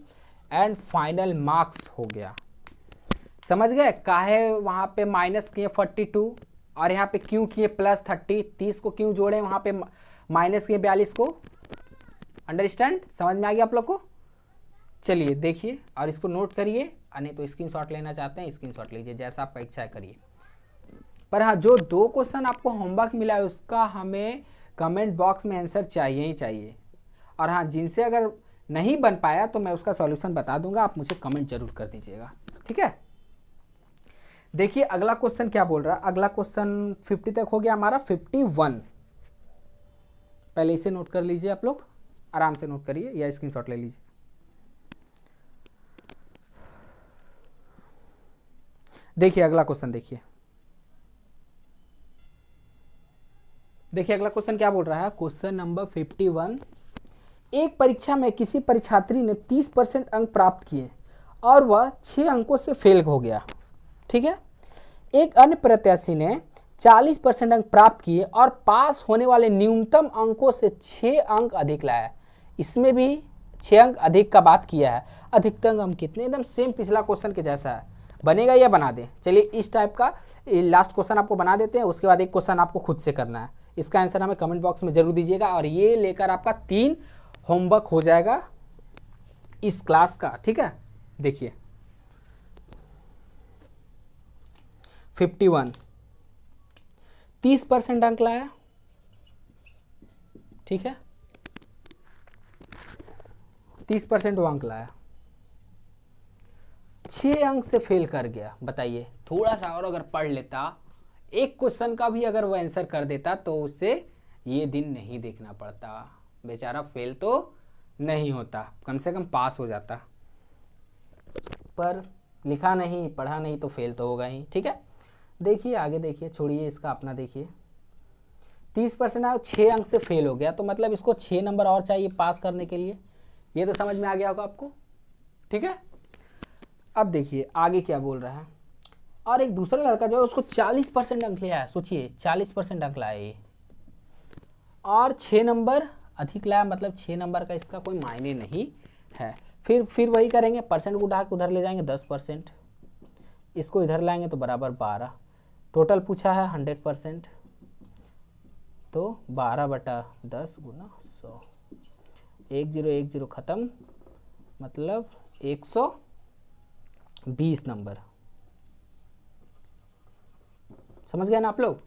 एंड फाइनल मार्क्स हो गया। समझ गए काहे वहां पे माइनस किए 42 और यहाँ पे क्यों किए प्लस 30, 30 को क्यों जोड़े वहां पे माइनस किए 42 को, अंडरस्टैंड, समझ में आ गया आप लोग को। चलिए देखिए और इसको नोट करिए, नहीं तो स्क्रीनशॉट लेना चाहते हैं स्क्रीनशॉट लीजिए, जैसा आपका इच्छा है करिए। पर हाँ, जो 2 क्वेश्चन आपको होमवर्क मिला है उसका हमें कमेंट बॉक्स में आंसर चाहिए ही चाहिए। और हाँ, जिनसे अगर नहीं बन पाया तो मैं उसका सॉल्यूशन बता दूंगा, आप मुझे कमेंट जरूर कर दीजिएगा, ठीक है। देखिए अगला क्वेश्चन क्या बोल रहा है, अगला क्वेश्चन 50 तक हो गया हमारा, 51 पहले इसे नोट कर लीजिए, आप लोग आराम से नोट करिए या स्क्रीनशॉट ले लीजिए। देखिए अगला क्वेश्चन, देखिए अगला क्वेश्चन क्या बोल रहा है, क्वेश्चन नंबर 51। एक परीक्षा में किसी परीक्षार्थी ने 30% अंक प्राप्त किए और वह 6 अंकों से फेल हो गया, ठीक है। एक अन्य प्रत्याशी ने 40% अंक प्राप्त किए और पास होने वाले न्यूनतम अंकों से 6 अंक अधिक लाया। इसमें भी 6 अंक अधिक का बात किया है। अधिकतम अंक कितने, एकदम सेम पिछला क्वेश्चन के जैसा है, बनेगा या बना दें। चलिए इस टाइप का लास्ट क्वेश्चन आपको बना देते हैं, उसके बाद एक क्वेश्चन आपको खुद से करना है। इसका आंसर हमें कमेंट बॉक्स में जरूर दीजिएगा, और ये लेकर आपका 3 होमवर्क हो जाएगा इस क्लास का, ठीक है। देखिए 51 30% अंक लाया, ठीक है, 30% वो अंक लाया, 6 अंक से फेल कर गया। बताइए, थोड़ा सा और अगर पढ़ लेता, एक क्वेश्चन का भी अगर वो आंसर कर देता तो उसे ये दिन नहीं देखना पड़ता, बेचारा फेल तो नहीं होता, कम से कम पास हो जाता, पर लिखा नहीं, पढ़ा नहीं तो फेल तो होगा ही। ठीक है, देखिए आगे देखिए, छोड़िए इसका, अपना देखिए। 30% 6 अंक से फेल हो गया, तो मतलब इसको 6 नंबर और चाहिए पास करने के लिए। ये तो समझ में आ गया होगा आपको। ठीक है, अब देखिए आगे क्या बोल रहा है। और एक दूसरा लड़का जो है उसको 40% अंक लिया है, सोचिए 40% अंक लाया ये, और 6 नंबर अधिक लाया, मतलब 6 नंबर का इसका कोई मायने नहीं है। फिर वही करेंगे, परसेंट को उठा के उधर ले जाएंगे 10%, इसको इधर लाएंगे तो बराबर 12, टोटल पूछा है 100%, तो 12/10 गुना 100, 1010 खत्म, मतलब 120 नंबर। समझ गए ना आप लोग?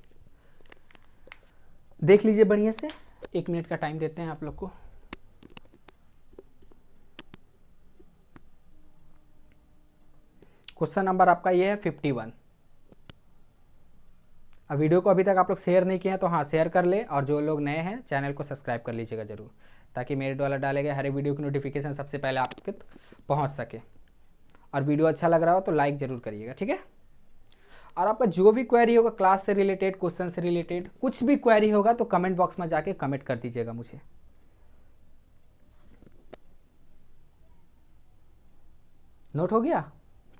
देख लीजिए बढ़िया से, 1 मिनट का टाइम देते हैं आप लोग को। क्वेश्चन नंबर आपका ये है 51। अब वीडियो को अभी तक आप लोग शेयर नहीं किए हैं तो हाँ शेयर कर ले, और जो लोग नए हैं चैनल को सब्सक्राइब कर लीजिएगा जरूर, ताकि मेरे द्वारा डाले गए हर एक वीडियो की नोटिफिकेशन सबसे पहले आप तक पहुंच सके। और वीडियो अच्छा लग रहा हो तो लाइक जरूर करिएगा, ठीक है। और आपका जो भी क्वेरी होगा क्लास से रिलेटेड, क्वेश्चन से रिलेटेड, कुछ भी क्वेरी होगा तो कमेंट बॉक्स में जाके कमेंट कर दीजिएगा मुझे। नोट हो गया?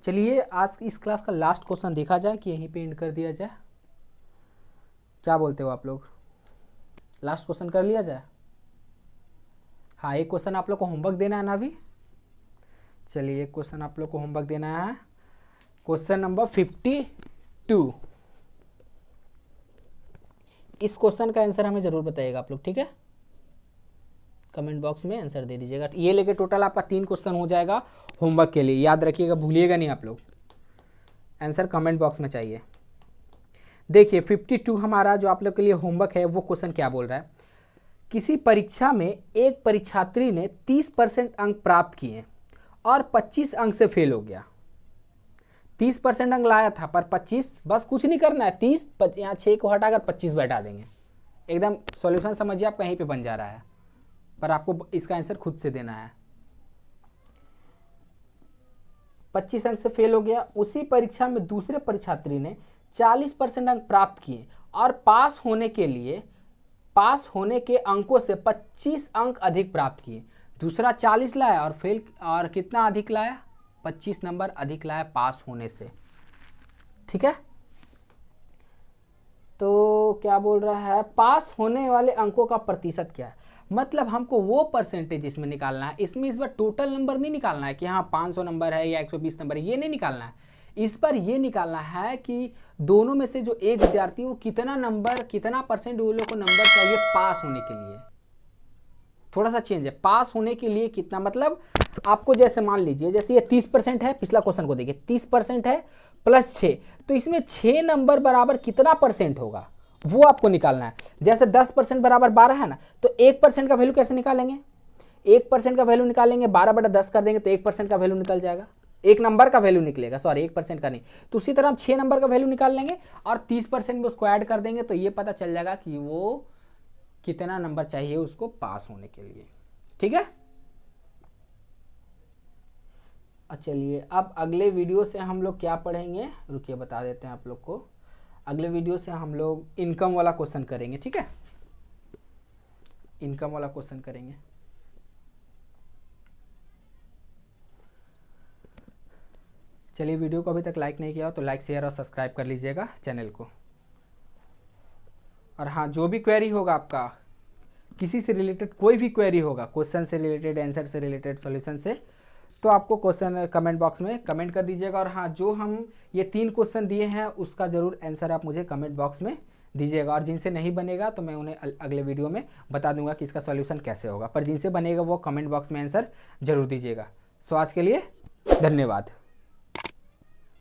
चलिए आज इस क्लास का लास्ट क्वेश्चन देखा जाए कि यहीं पे एंड कर दिया जाए। क्या बोलते हो आप लोग? लास्ट क्वेश्चन कर लिया जाए? हाँ, एक क्वेश्चन आप लोग को होमवर्क देना है ना अभी। चलिए एक क्वेश्चन आप लोग को होमवर्क देना है, क्वेश्चन नंबर 52। इस क्वेश्चन का आंसर हमें जरूर बताइएगा आप लोग, ठीक है। कमेंट बॉक्स में आंसर दे दीजिएगा। ये लेके टोटल आपका 3 क्वेश्चन हो जाएगा होमवर्क के लिए, याद रखिएगा, भूलिएगा नहीं आप लोग। आंसर कमेंट बॉक्स में चाहिए। देखिए 52 हमारा जो आप लोग के लिए होमवर्क है, वो क्वेश्चन क्या बोल रहा है। किसी परीक्षा में एक परीक्षार्थी ने 30% अंक प्राप्त किए और 25 अंक से फेल हो गया। 30% अंक लाया था पर 25, बस कुछ नहीं करना है, 30 यहाँ 6 को हटाकर 25 बैठा देंगे, एकदम सॉल्यूशन समझिए आप कहीं पे बन जा रहा है, पर आपको इसका आंसर खुद से देना है। 25 अंक से फेल हो गया। उसी परीक्षा में दूसरे परीक्षार्थी ने 40% अंक प्राप्त किए और पास होने के अंकों से 25 अंक अधिक प्राप्त किए। दूसरा 40 लाया और फेल, और कितना अधिक लाया? 25 नंबर अधिक लाया पास होने से, ठीक है। तो क्या बोल रहा है, पास होने वाले अंकों का प्रतिशत क्या है, मतलब हमको वो परसेंटेज इसमें निकालना है। इसमें इस बार टोटल नंबर नहीं निकालना है कि हाँ 500 नंबर है या 120 नंबर है, ये नहीं निकालना है। इस पर ये निकालना है कि दोनों में से जो एक विद्यार्थी वो कितना नंबर, कितना परसेंट वो लोग को नंबर चाहिए पास होने के लिए। थोड़ा सा चेंज है, पास होने के लिए कितना, मतलब आपको जैसे मान लीजिए जैसे ये 30% है, पिछला क्वेश्चन को देखिए 30% है प्लस 6, तो इसमें 6 नंबर बराबर कितना परसेंट होगा वो आपको निकालना है। जैसे 10% बराबर 12 है ना, तो 1% का वैल्यू कैसे निकालेंगे? 1% का वैल्यू निकालेंगे, 12/10 कर देंगे तो 1% का वैल्यू निकल जाएगा, 1 नंबर का वैल्यू निकलेगा, सॉरी 1% का नहीं। तो उसी तरह हम 6 नंबर का वैल्यू निकाल लेंगे और 30% में उसको ऐड कर देंगे, तो ये पता चल जाएगा कि वो कितना नंबर चाहिए उसको पास होने के लिए, ठीक है। चलिए अब अगले वीडियो से हम लोग क्या पढ़ेंगे, रुकिए बता देते हैं आप लोग को। अगले वीडियो से हम लोग इनकम वाला क्वेश्चन करेंगे, ठीक है, इनकम वाला क्वेश्चन करेंगे। चलिए वीडियो को अभी तक लाइक नहीं किया हो तो लाइक शेयर और सब्सक्राइब कर लीजिएगा चैनल को। और हाँ, जो भी क्वेरी होगा आपका, किसी से रिलेटेड कोई भी क्वेरी होगा, क्वेश्चन से रिलेटेड, आंसर से रिलेटेड, सॉल्यूशन से, तो आपको क्वेश्चन कमेंट बॉक्स में कमेंट कर दीजिएगा। और हाँ, जो हम ये 3 क्वेश्चन दिए हैं उसका ज़रूर आंसर आप मुझे कमेंट बॉक्स में दीजिएगा। और जिनसे नहीं बनेगा तो मैं उन्हें अगले वीडियो में बता दूंगा कि इसका सॉल्यूशन कैसे होगा, पर जिनसे बनेगा वो कमेंट बॉक्स में आंसर जरूर दीजिएगा। सो आज के लिए धन्यवाद।